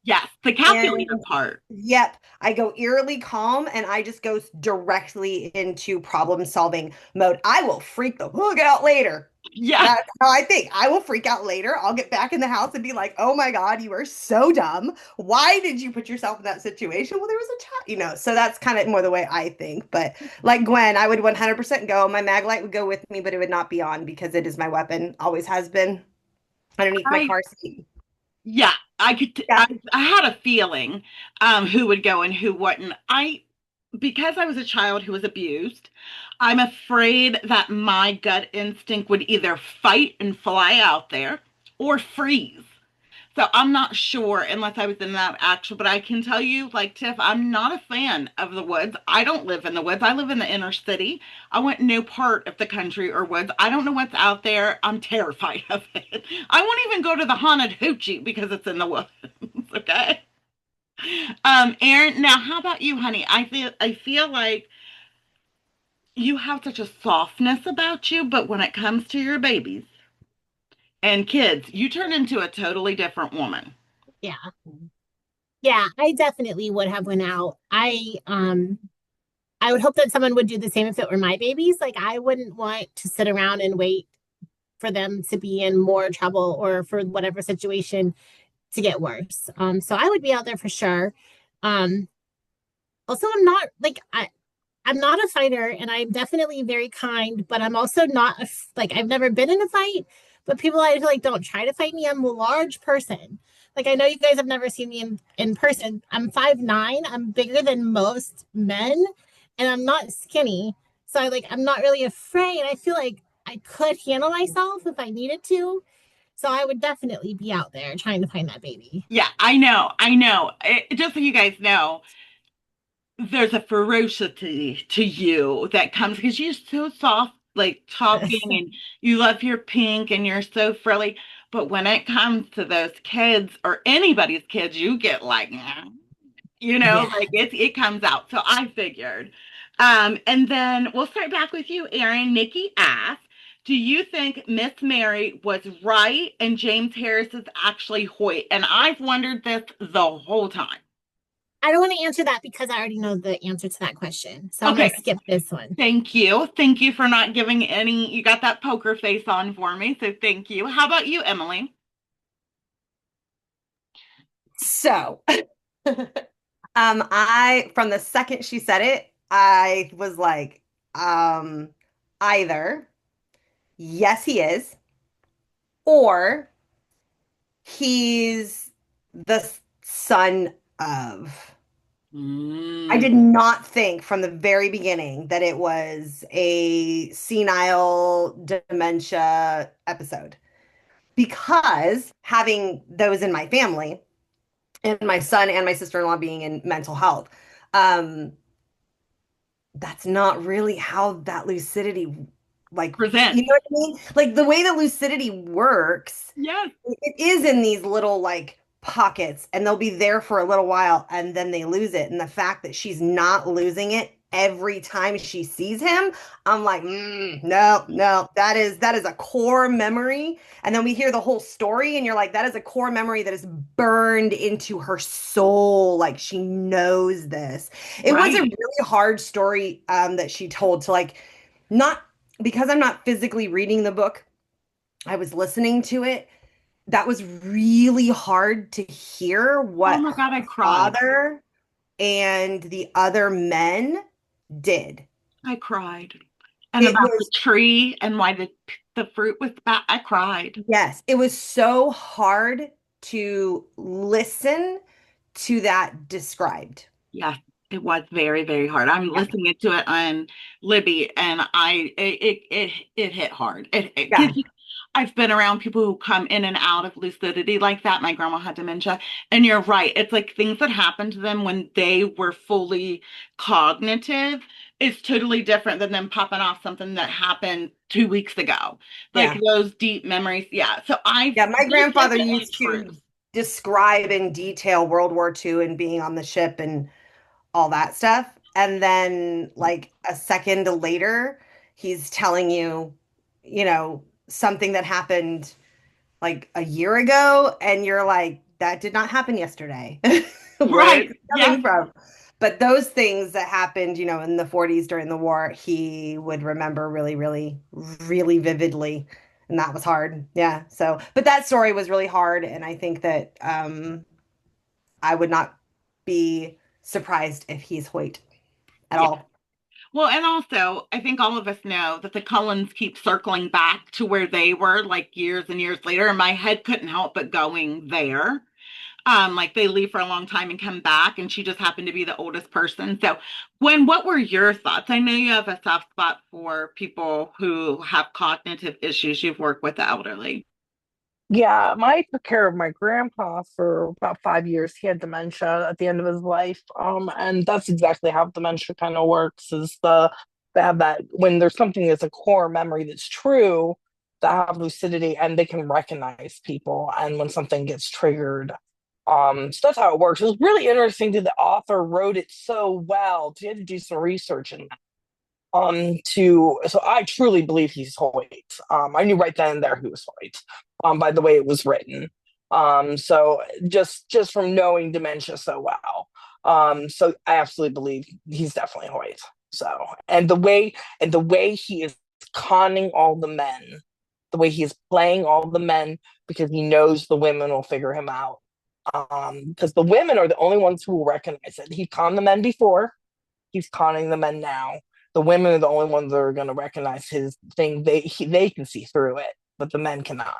Yes, the And calculator part. yep, I go eerily calm and I just go directly into problem solving mode. I will freak the hook out later. Yeah. That's how I think. I will freak out later. I'll get back in the house and be like, oh my God, you are so dumb. Why did you put yourself in that situation? Well, there was a child, So that's kind of more the way I think. But like Gwen, I would 100% go. My mag light would go with me, but it would not be on because it is my weapon, always has been underneath my I car seat. Yeah, I could Yeah. I had a feeling who would go and who wouldn't. I Because I was a child who was abused, I'm afraid that my gut instinct would either fight and fly out there or freeze. So I'm not sure unless I was in that action, but I can tell you, like Tiff, I'm not a fan of the woods. I don't live in the woods. I live in the inner city. I want no part of the country or woods. I don't know what's out there. I'm terrified of it. I won't even go to the haunted hoochie because it's in the woods. Okay. Erin, now how about you, honey? I feel like you have such a softness about you, but when it comes to your babies and kids, you turn into a totally different woman. Yeah. Yeah, I definitely would have went out. I would hope that someone would do the same if it were my babies. Like I wouldn't want to sit around and wait for them to be in more trouble or for whatever situation to get worse. So I would be out there for sure. Um, Also, I'm not a fighter and I'm definitely very kind, but I'm also not like I've never been in a fight, but people I feel like don't try to fight me. I'm a large person. Like I know you guys have never seen me in person. I'm 5'9". I'm bigger than most men and I'm not skinny. So I'm not really afraid. I feel like I could handle myself if I needed to. So I would definitely be out there trying to find that baby. Yeah, I know. I know. Just so you guys know, there's a ferocity to you that comes because you're so soft, like talking, and you love your pink and you're so frilly. But when it comes to those kids or anybody's kids, you get like, Yeah. like it comes out. So I figured. And then we'll start back with you, Erin. Nikki asked, do you think Miss Mary was right and James Harris is actually Hoyt? And I've wondered this the whole time. I don't want to answer that because I already know the answer to that question. So I'm going Okay, to skip this one. thank you. Thank you for not giving any. You got that poker face on for me, so thank you. How about you, Emily? So, I from the second she said it, I was like, either yes, he is, or he's the son of. I Mm. did not think from the very beginning that it was a senile dementia episode because having those in my family and my son and my sister-in-law being in mental health, um, that's not really how that lucidity like, Present. you know what I mean? Like the way that lucidity works, Yes. it is in these little like pockets, and they'll be there for a little while and then they lose it. And the fact that she's not losing it every time she sees him, I'm like, no, no, that is a core memory. And then we hear the whole story, and you're like, that is a core memory that is burned into her soul. Like she knows this. It was a Right. really hard story that she told to like, not because I'm not physically reading the book, I was listening to it. That was really hard to hear Oh what my her God, I cried. father and the other men did. I cried. And It about the was, tree and why the fruit was bad. I cried. yes, it was so hard to listen to that described. Yes, it was very, very hard. I'm Yeah. listening to it on Libby, and it hit hard. Yeah. 'Cause I've been around people who come in and out of lucidity like that. My grandma had dementia, and you're right. It's like things that happened to them when they were fully cognitive is totally different than them popping off something that happened 2 weeks ago. Like Yeah. those deep memories. Yeah. So Yeah. My there's grandfather definitely used to truth. describe in detail World War II and being on the ship and all that stuff. And then, like, a second later, he's telling you, something that happened like a year ago. And you're like, that did not happen yesterday. Where is Right. it Yeah. coming from? But those things that happened, in the 40s during the war, he would remember really, really, really vividly. And that was hard. Yeah. So, but that story was really hard. And I think that I would not be surprised if he's Hoyt at Yeah. all. Well, and also, I think all of us know that the Cullens keep circling back to where they were like years and years later, and my head couldn't help but going there. Like they leave for a long time and come back, and she just happened to be the oldest person. So, what were your thoughts? I know you have a soft spot for people who have cognitive issues. You've worked with the elderly. Yeah, I took care of my grandpa for about 5 years. He had dementia at the end of his life. And that's exactly how dementia kind of works, is they have that when there's something that's a core memory that's true, they have lucidity and they can recognize people. And when something gets triggered, so that's how it works. It was really interesting that the author wrote it so well. She had to do some research in to so I truly believe he's Hoyt. I knew right then and there he was Hoyt, by the way it was written. So just from knowing dementia so well. So I absolutely believe he's definitely Hoyt. So and the way he is conning all the men, the way he is playing all the men, because he knows the women will figure him out. Because the women are the only ones who will recognize it. He conned the men before, he's conning the men now. The women are the only ones that are going to recognize his thing. They can see through it, but the men cannot.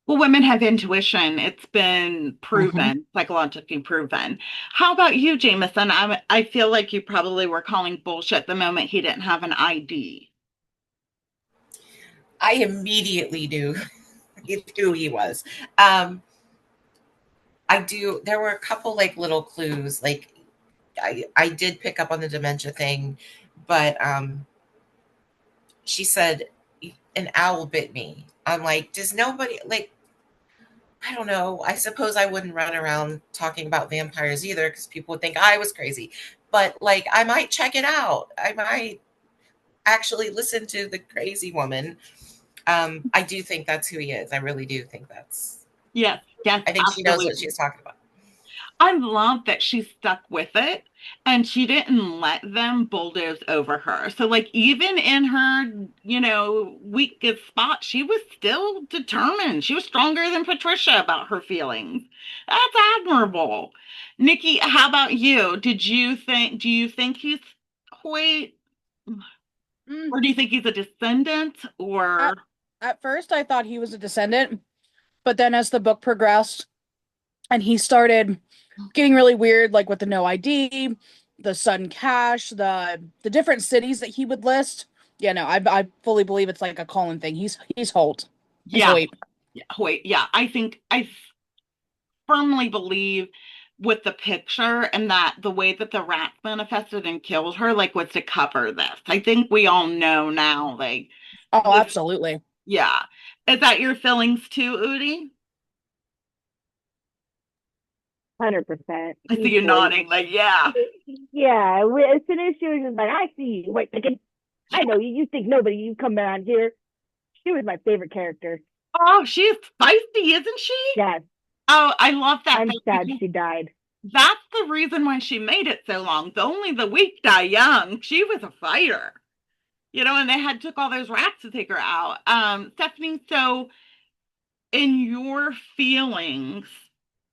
Well, women have intuition. It's been Mhm. proven, psychologically proven. How about you, Jameson? I feel like you probably were calling bullshit the moment he didn't have an ID. I immediately knew who he was. Um, I do. There were a couple like little clues. Like I did pick up on the dementia thing, but she said an owl bit me. I'm like, does nobody like? I don't know. I suppose I wouldn't run around talking about vampires either because people would think I was crazy. But like, I might check it out. I might actually listen to the crazy woman. I do think that's who he is. I really do think that's. Yes, yes, I think she knows what absolutely. she's talking about. I love that she stuck with it and she didn't let them bulldoze over her. So, like, even in her, weakest spot, she was still determined. She was stronger than Patricia about her feelings. That's admirable. Nikki, how about you? Do you think he's Hoyt? Mm, Or do you think he's a descendant? At, Or, at first, I thought he was a descendant, but then as the book progressed and he started getting really weird, like with the no ID, the sudden cash, the different cities that he would list. Yeah, no, I fully believe it's like a Colin thing. He's Holt. He's yeah, Hoyt. yeah, Hoyt. Yeah, I think I firmly believe with the picture, and that the way that the rats manifested and killed her, like, was to cover this. I think we all know now, like, Oh, this, absolutely. yeah. Is that your feelings too, Udi? 100%. I see you Equally. nodding, like, yeah. Yeah, as soon as she was just like, I see you. Wait, I know you. You think nobody, you come around here. She was my favorite character. Oh, she is feisty, isn't she? Yes, Oh, I love that I'm though, sad because she died. that's the reason why she made it so long. Only the weak die young. She was a fighter, and they had took all those rats to take her out. Stephanie, so in your feelings,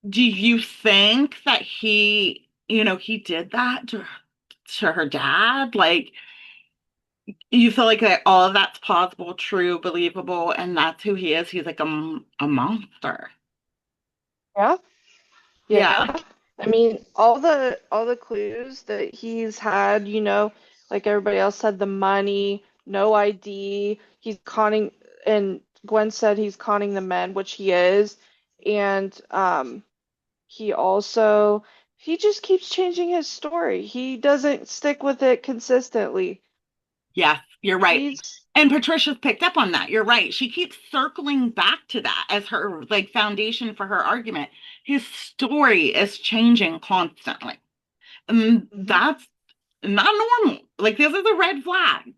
do you think that he did that to her dad? Like, you feel like that all of that's possible, true, believable, and that's who he is? He's like a monster. Yeah. Yeah. Yeah. I mean, all the clues that he's had, like everybody else said, the money, no ID, he's conning, and Gwen said he's conning the men, which he is. And he also he just keeps changing his story. He doesn't stick with it consistently. Yes, you're right. He's And Patricia's picked up on that. You're right. She keeps circling back to that as her like foundation for her argument. His story is changing constantly. And Mhm. that's not normal. Like, this is a red flag.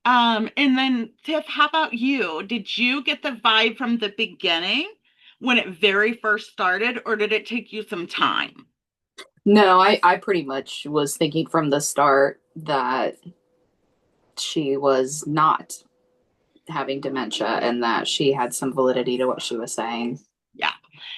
And then Tiff, how about you? Did you get the vibe from the beginning when it very first started, or did it take you some time? No, I pretty much was thinking from the start that she was not having dementia and that she had some validity to what she was saying. Yeah.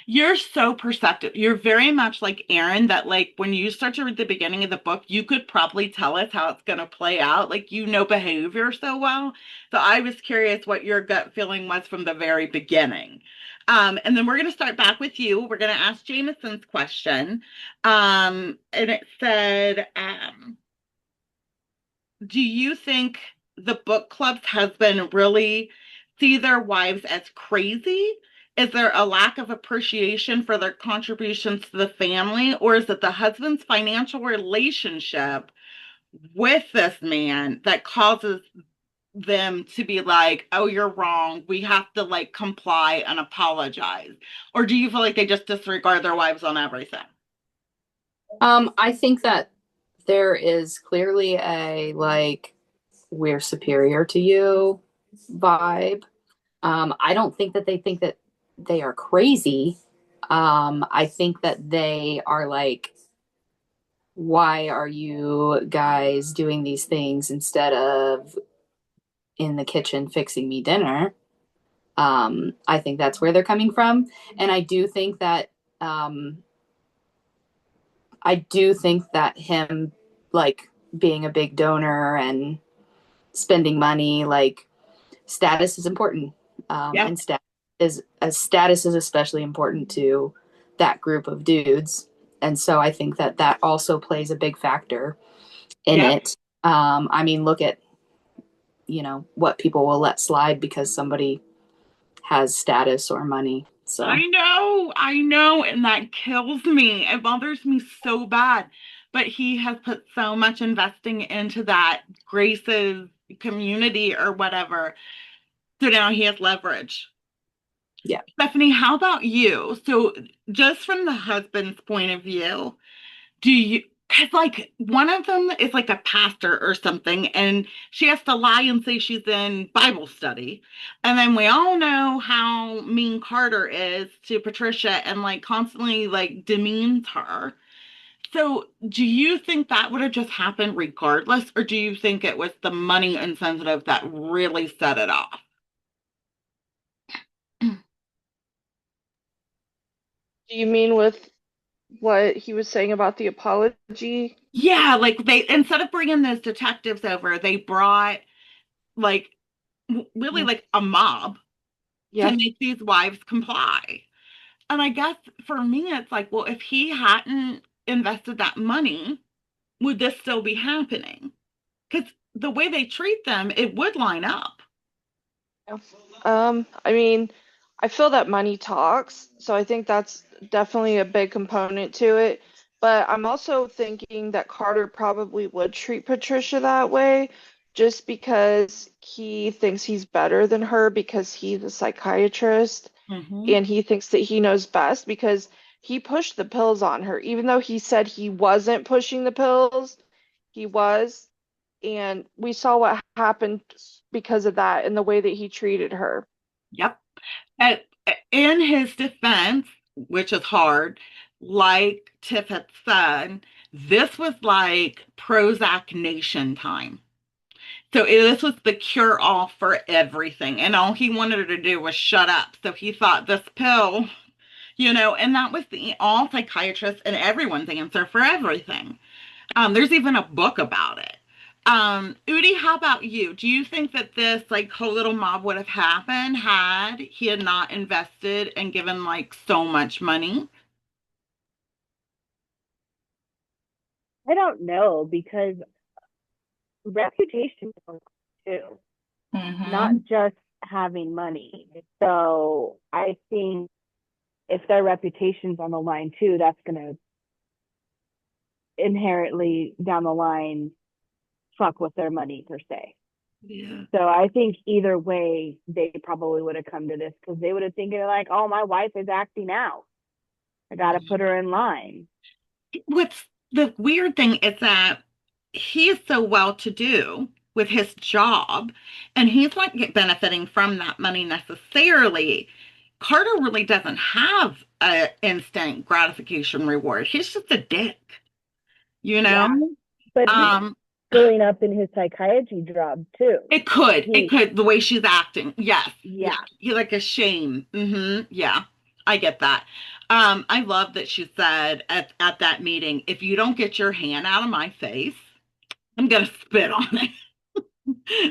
You're so perceptive. You're very much like Aaron, that like when you start to read the beginning of the book, you could probably tell us how it's going to play out. Like, behavior so well. So I was curious what your gut feeling was from the very beginning. And then we're going to start back with you. We're going to ask Jameson's question. And it said, do you think the book club's husband really see their wives as crazy? Is there a lack of appreciation for their contributions to the family? Or is it the husband's financial relationship with this man that causes them to be like, oh, you're wrong. We have to like comply and apologize? Or do you feel like they just disregard their wives on everything? I think that there is clearly a like we're superior to you vibe. I don't think that they are crazy. I think that they are like, why are you guys doing these things instead of in the kitchen fixing me dinner? I think that's where they're coming from. And um, I do think that him like being a big donor and spending money, like status is important. Yeah. And status is especially important to that group of dudes. And so I think that that also plays a big factor in Yeah. it. I mean, look at, what people will let slide because somebody has status or money. So I know, and that kills me. It bothers me so bad. But he has put so much investing into that Grace's community or whatever. So now he has leverage. yeah. Stephanie, how about you? So, just from the husband's point of view, do you, because like one of them is like a pastor or something, and she has to lie and say she's in Bible study. And then we all know how mean Carter is to Patricia and like constantly like demeans her. So, do you think that would have just happened regardless, or do you think it was the money insensitive that really set it off? Do you mean with what he was saying about the apology? Yeah, like they, instead of bringing those detectives over, they brought like really Mhm. like a mob to Yeah. make these wives comply. And I guess for me, it's like, well, if he hadn't invested that money, would this still be happening? Because the way they treat them, it would line up. I mean, I feel that money talks, so I think that's definitely a big component to it. But I'm also thinking that Carter probably would treat Patricia that way just because he thinks he's better than her because he's a psychiatrist Mm-hmm. and he thinks that he knows best because he pushed the pills on her. Even though he said he wasn't pushing the pills, he was. And we saw what happened because of that and the way that he treated her. Yep. And in his defense, which is hard, like Tiff had said, this was like Prozac Nation time. So this was the cure all for everything. And all he wanted her to do was shut up. So he thought this pill, and that was the all psychiatrists and everyone's answer for everything. There's even a book about it. Udi, how about you? Do you think that this like whole little mob would have happened had he had not invested and given like so much money? I don't know because reputation too, not Mm-hmm. just having money. So I think if their reputation's on the line too, that's going to inherently down the line fuck with their money per se. Yeah. So I think either way, they probably would have come to this because they would have thinking like, oh, my wife is acting out. I got to put her in line. What's the weird thing is that he is so well to do with his job and he's not benefiting from that money necessarily. Carter really doesn't have an instant gratification reward. He's just a dick, you know? Yeah. But he's Um, filling up in his psychiatry job too. it could, the way she's acting. Yes. Yeah. You like a shame. Yeah, I get that. I love that she said at that meeting, if you don't get your hand out of my face, I'm gonna spit on it.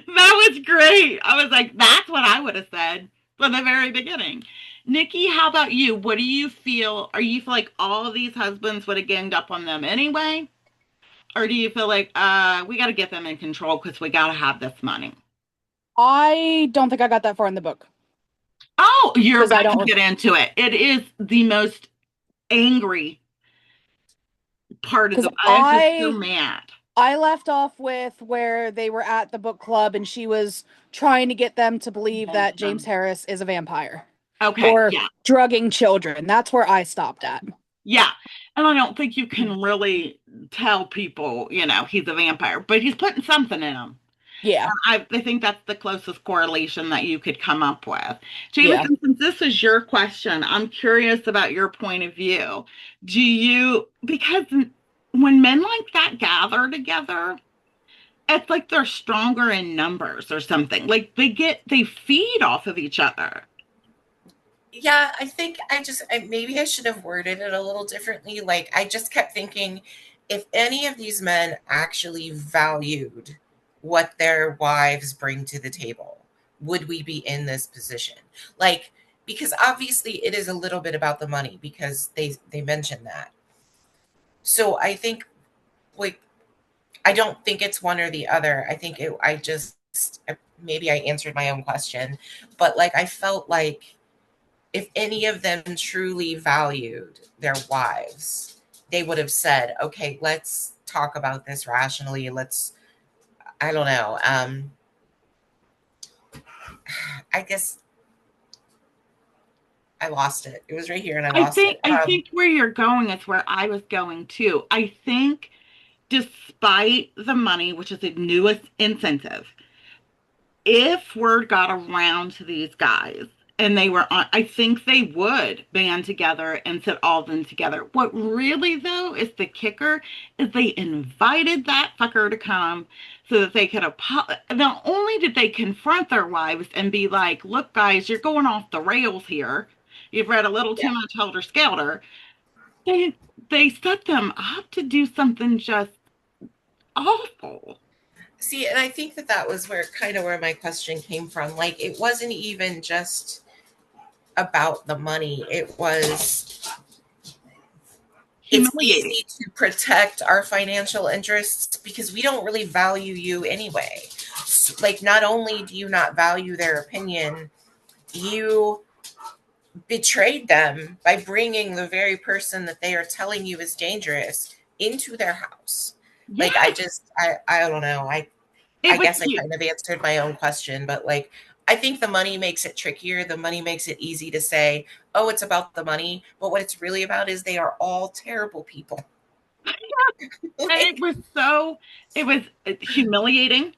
That was great. I was like, that's what I would have said from the very beginning. Nikki, how about you? What do you feel? Are you feel like all of these husbands would have ganged up on them anyway? Or do you feel like we got to get them in control because we got to have this money? I don't think I got that far in the book Oh, you're because I about to don't. get into it. It is the most angry part of Because the. I was just so mad. I left off with where they were at the book club and she was trying to get them to believe that James Harris is a vampire Okay, or yeah, drugging children. That's where I stopped at. yeah. And I don't think you can really tell people, he's a vampire, but he's putting something in them. Yeah. I think that's the closest correlation that you could come up with. Yeah. Jameson, since this is your question, I'm curious about your point of view. Because when men like that gather together, it's like they're stronger in numbers or something. Like they feed off of each other. Yeah, I think maybe I should have worded it a little differently. Like, I just kept thinking if any of these men actually valued what their wives bring to the table, would we be in this position? Like, because obviously it is a little bit about the money because they mentioned that. So I think, like, I don't think it's one or the other. I think maybe I answered my own question, but like, I felt like if any of them truly valued their wives, they would have said, okay, let's talk about this rationally. I don't know. I guess I lost it. It was right here and I lost it. I think where you're going is where I was going too. I think despite the money, which is the newest incentive, if word got around to these guys and they were on, I think they would band together and sit all of them together. What really, though, is the kicker is they invited that fucker to come so that they could not only did they confront their wives and be like, look, guys, you're going off the rails here. You've read a little too much Helter Skelter. They set them up to do something just awful. See, and I think that was where my question came from. Like, it wasn't even just about the money. It's Humiliating. easy to protect our financial interests because we don't really value you anyway. So, like, not only do you not value their opinion, you betrayed them by bringing the very person that they are telling you is dangerous into their house. Like, Yes, I don't know. it I was guess I cute. kind of answered my own question, but like, I think the money makes it trickier. The money makes it easy to say, oh, it's about the money. But what it's really about is they are all terrible people. And it Like, was so, it was humiliating.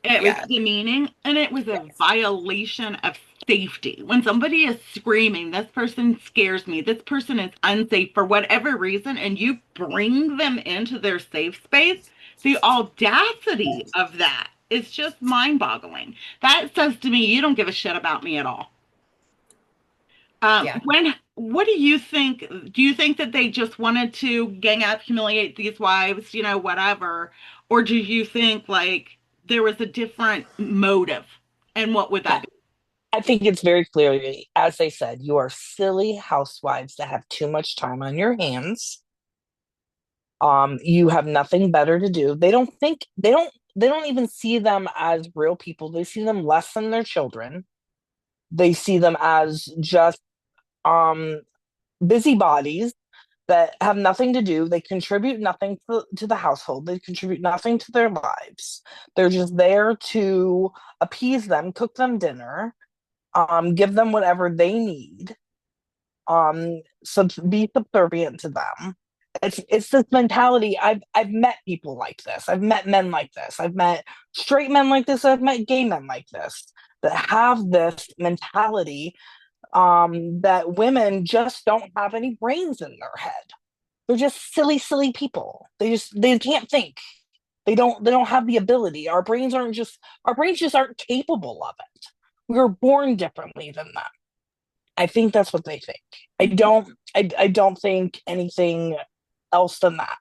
It was yeah. demeaning, and it was a Yes. violation of safety. When somebody is screaming, this person scares me, this person is unsafe for whatever reason, and you bring them into their safe space, the audacity of that is just mind-boggling. That says to me, you don't give a shit about me at all. Yeah. What do you think? Do you think that they just wanted to gang up, humiliate these wives, whatever? Or do you think like there was a different motive? And what would that be? I think it's very clearly, as they said, you are silly housewives that have too much time on your hands. You have nothing better to do. They don't even see them as real people. They see them less than their children. They see them as just um busybodies that have nothing to do. They contribute nothing to the household. They contribute nothing to their lives. They're just there to appease them, cook them dinner, give them whatever they need, be subservient to them. It's this mentality. I've met people like this. I've met men like this. I've met straight men like this. I've met gay men like this that have this mentality, that women just don't have any brains in their head. They're just silly people. They can't think. They don't have the ability. Our brains just aren't capable of it. We were born differently than them. I think that's what they think. I don't think anything else than that.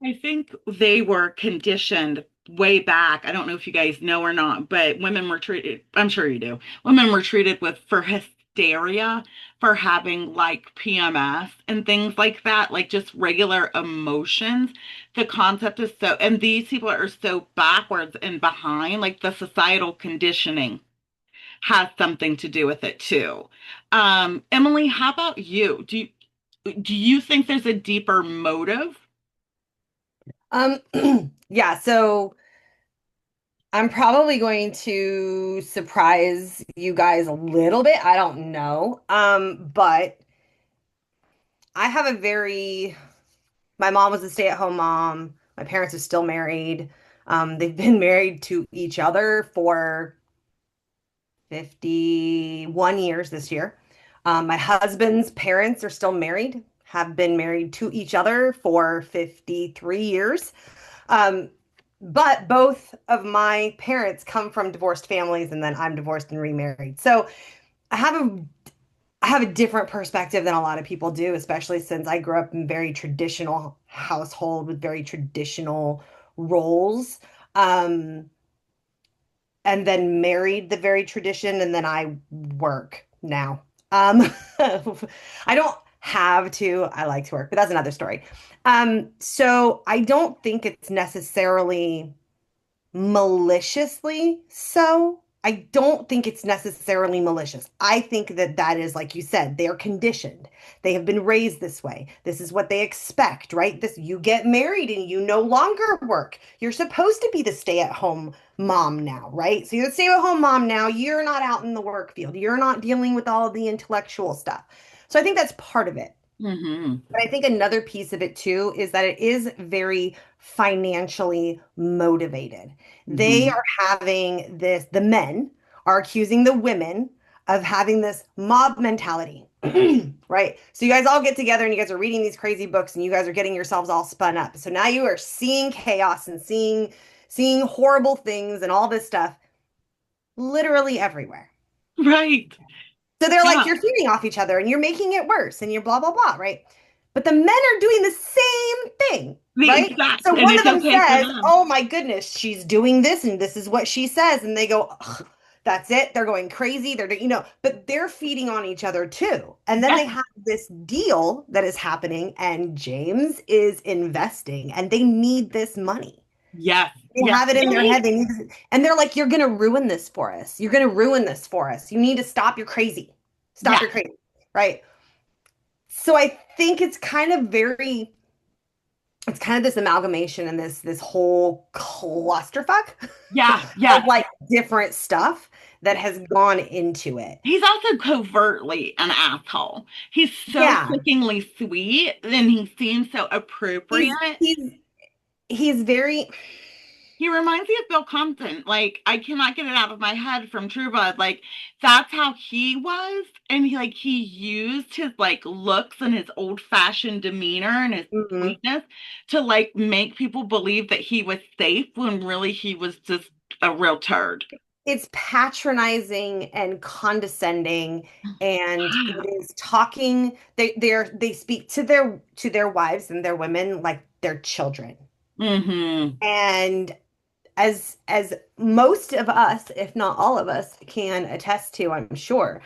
I think they were conditioned way back. I don't know if you guys know or not, but women were treated, I'm sure you do. Women were treated with for hysteria, for having like PMS and things like that, like just regular emotions. The concept is so, and these people are so backwards and behind, like the societal conditioning has something to do with it too. Emily, how about you? Do you think there's a deeper motive? Um, yeah, so I'm probably going to surprise you guys a little bit. I don't know. But I have my mom was a stay-at-home mom. My parents are still married. They've been married to each other for 51 years this year. My husband's parents are still married, have been married to each other for 53 years. Um, but both of my parents come from divorced families, and then I'm divorced and remarried. So I have a I have a different perspective than a lot of people do, especially since I grew up in very traditional household with very traditional roles. Um, and then married the very tradition, and then I work now. I don't have to. I like to work, but that's another story. So I don't think it's necessarily maliciously so. I don't think it's necessarily malicious. I think that that is, like you said, they're conditioned. They have been raised this way. This is what they expect, right? This, you get married and you no longer work. You're supposed to be the stay-at-home mom now, right? So you're the stay-at-home mom now. You're not out in the work field. You're not dealing with all of the intellectual stuff. So I think that's part of it. Hmm. But I think another piece of it too is that it is very financially motivated. They Hmm. are having this, the men are accusing the women of having this mob mentality, right? So you guys all get together and you guys are reading these crazy books and you guys are getting yourselves all spun up. So now you are seeing chaos and seeing horrible things and all this stuff literally everywhere. Right. So they're like, Yeah. you're feeding off each other and you're making it worse and you're blah, blah, blah, right? But the men are doing the same thing, The right? exact, So and one of it's them okay for says, them. oh my goodness, she's doing this and this is what she says. And they go, ugh, that's it. They're going crazy. But they're feeding on each other too. And then Yes, they have this deal that is happening and James is investing and they need this money. yes, They yes. have it in their Emily, head. And they're like, you're going to ruin this for us. You're going to ruin this for us. You need to stop. You're crazy. Stop Yeah. your crazy, right? So I think it's kind of this amalgamation and this whole clusterfuck Yeah. of Yes. like different stuff that has gone into it. He's also covertly an asshole. He's so Yeah, clickingly sweet and he seems so he's appropriate. he's he's very He reminds me of Bill Compton. Like, I cannot get it out of my head from True Blood. Like, that's how he was. And he used his like looks and his old-fashioned demeanor and his mhm. sweetness to like make people believe that he was safe when really he was just a real turd. It's patronizing and condescending, and Wow. it is talking. They speak to their wives and their women like their children. Mm-hmm. And as most of us, if not all of us, can attest to, I'm sure,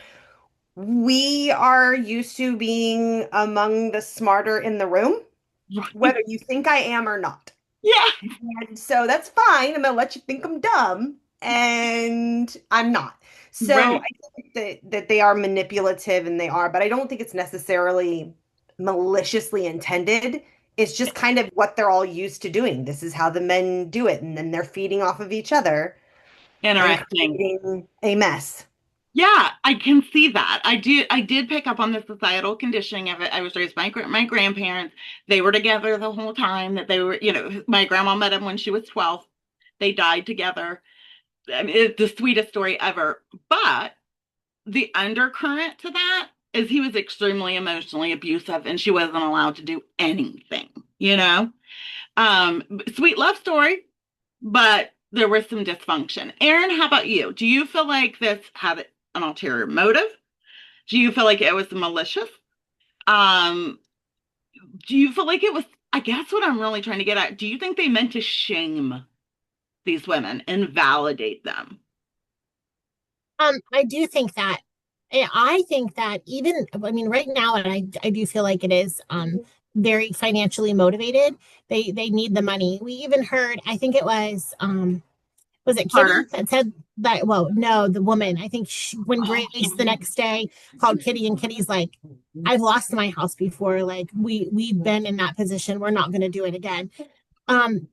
we are used to being among the smarter in the room, Right. whether you think I am or not. Yeah. And so that's fine. I'm gonna let you think I'm dumb, and I'm not. So Right. I think that they are manipulative and they are, but I don't think it's necessarily maliciously intended. It's just kind of what they're all used to doing. This is how the men do it, and then they're feeding off of each other and Interesting. creating a mess. Yeah, I can see that. I did pick up on the societal conditioning of it. I was raised by my grandparents. They were together the whole time that they were, my grandma met him when she was 12. They died together. I mean, it's the sweetest story ever. But the undercurrent to that is he was extremely emotionally abusive and she wasn't allowed to do anything, you know? Sweet love story, but there was some dysfunction. Aaron, how about you? Do you feel like this had an ulterior motive? Do you feel like it was malicious? Um, do you feel like it was, I guess what I'm really trying to get at, do you think they meant to shame these women and validate them? I do think that. I think that even, I mean, right now, and I do feel like it is very financially motivated. They need the money. We even heard, I think it was it Kitty Harder. that said that? Well, no, the woman. I think when Grace the next day called Kitty, and Kitty's like, "I've lost my house before. Like we've been in that position. We're not going to do it again." Um,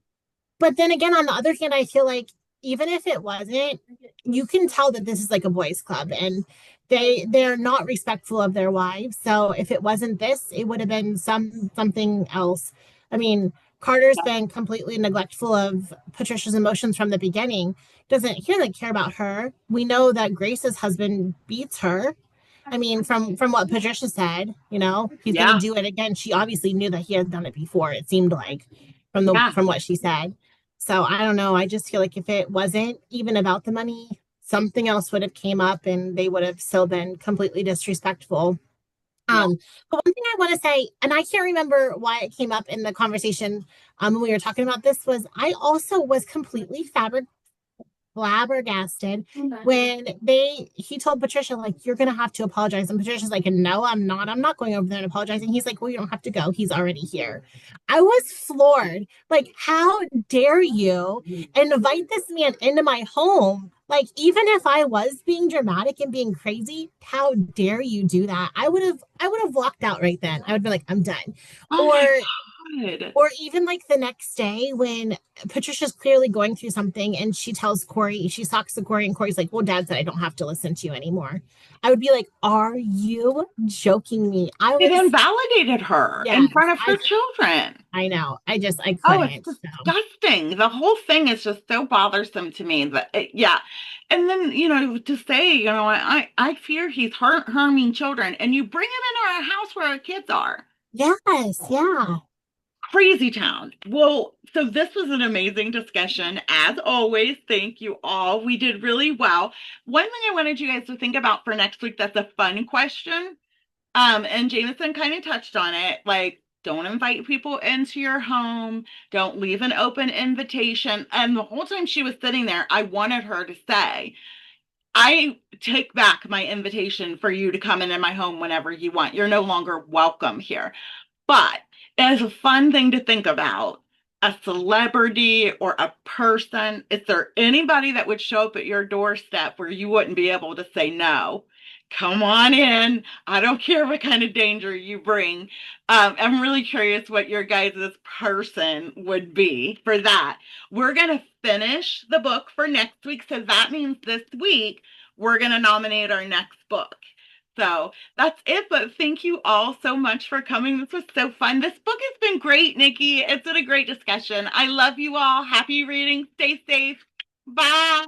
but then again, on the other hand, I feel like even if it wasn't, you can tell that this is like a boys' club, and they're not respectful of their wives. So if it wasn't this, it would have been something else. I mean, Carter's been completely neglectful of Patricia's emotions from the beginning. He doesn't care about her. We know that Grace's husband beats her. I mean, from what Patricia said, he's gonna Yeah, do it again. She obviously knew that he had done it before. It seemed like yeah, from what she said. So I don't know. I just feel like if it wasn't even about the money, something else would have came up and they would have still been completely disrespectful. yeah. But one thing I want to say, and I can't remember why it came up in the conversation when we were talking about this, was I also was completely flabbergasted when he told Patricia, like, you're gonna have to apologize, and Patricia's like, no, I'm not going over there and apologizing. He's like, well, you don't have to go, he's already here. I was floored. Like, how dare you invite this man into my home? Like, even if I was being dramatic and being crazy, how dare you do that? I would have walked out right then. I would be like, I'm done. Oh or my God. or even like the next day when Patricia's clearly going through something and she tells Corey, she talks to Corey, and Corey's like, well, Dad said I don't have to listen to you anymore. I would be like, are you joking me? It invalidated her Yes, in front of her children. I know. I Oh, it's couldn't. So, disgusting. The whole thing is just so bothersome to me that, yeah. And then, to say, I fear he's harming children, and you bring him into our house where our kids are. yes, yeah. Crazy town. Well, so this was an amazing discussion. As always, thank you all. We did really well. One thing I wanted you guys to think about for next week that's a fun question. And Jameson kind of touched on it, like, don't invite people into your home, don't leave an open invitation. And the whole time she was sitting there, I wanted her to say, I take back my invitation for you to come into my home whenever you want. You're no longer welcome here. But as a fun thing to think about, a celebrity or a person, is there anybody that would show up at your doorstep where you wouldn't be able to say no? come on in. I don't care what kind of danger you bring. I'm really curious what your guys' person would be for that. We're going to finish the book for next week. So that means this week we're going to nominate our next book. So that's it. But thank you all so much for coming. This was so fun. This book has been great, Nikki. It's been a great discussion. I love you all. Happy reading. Stay safe. Bye.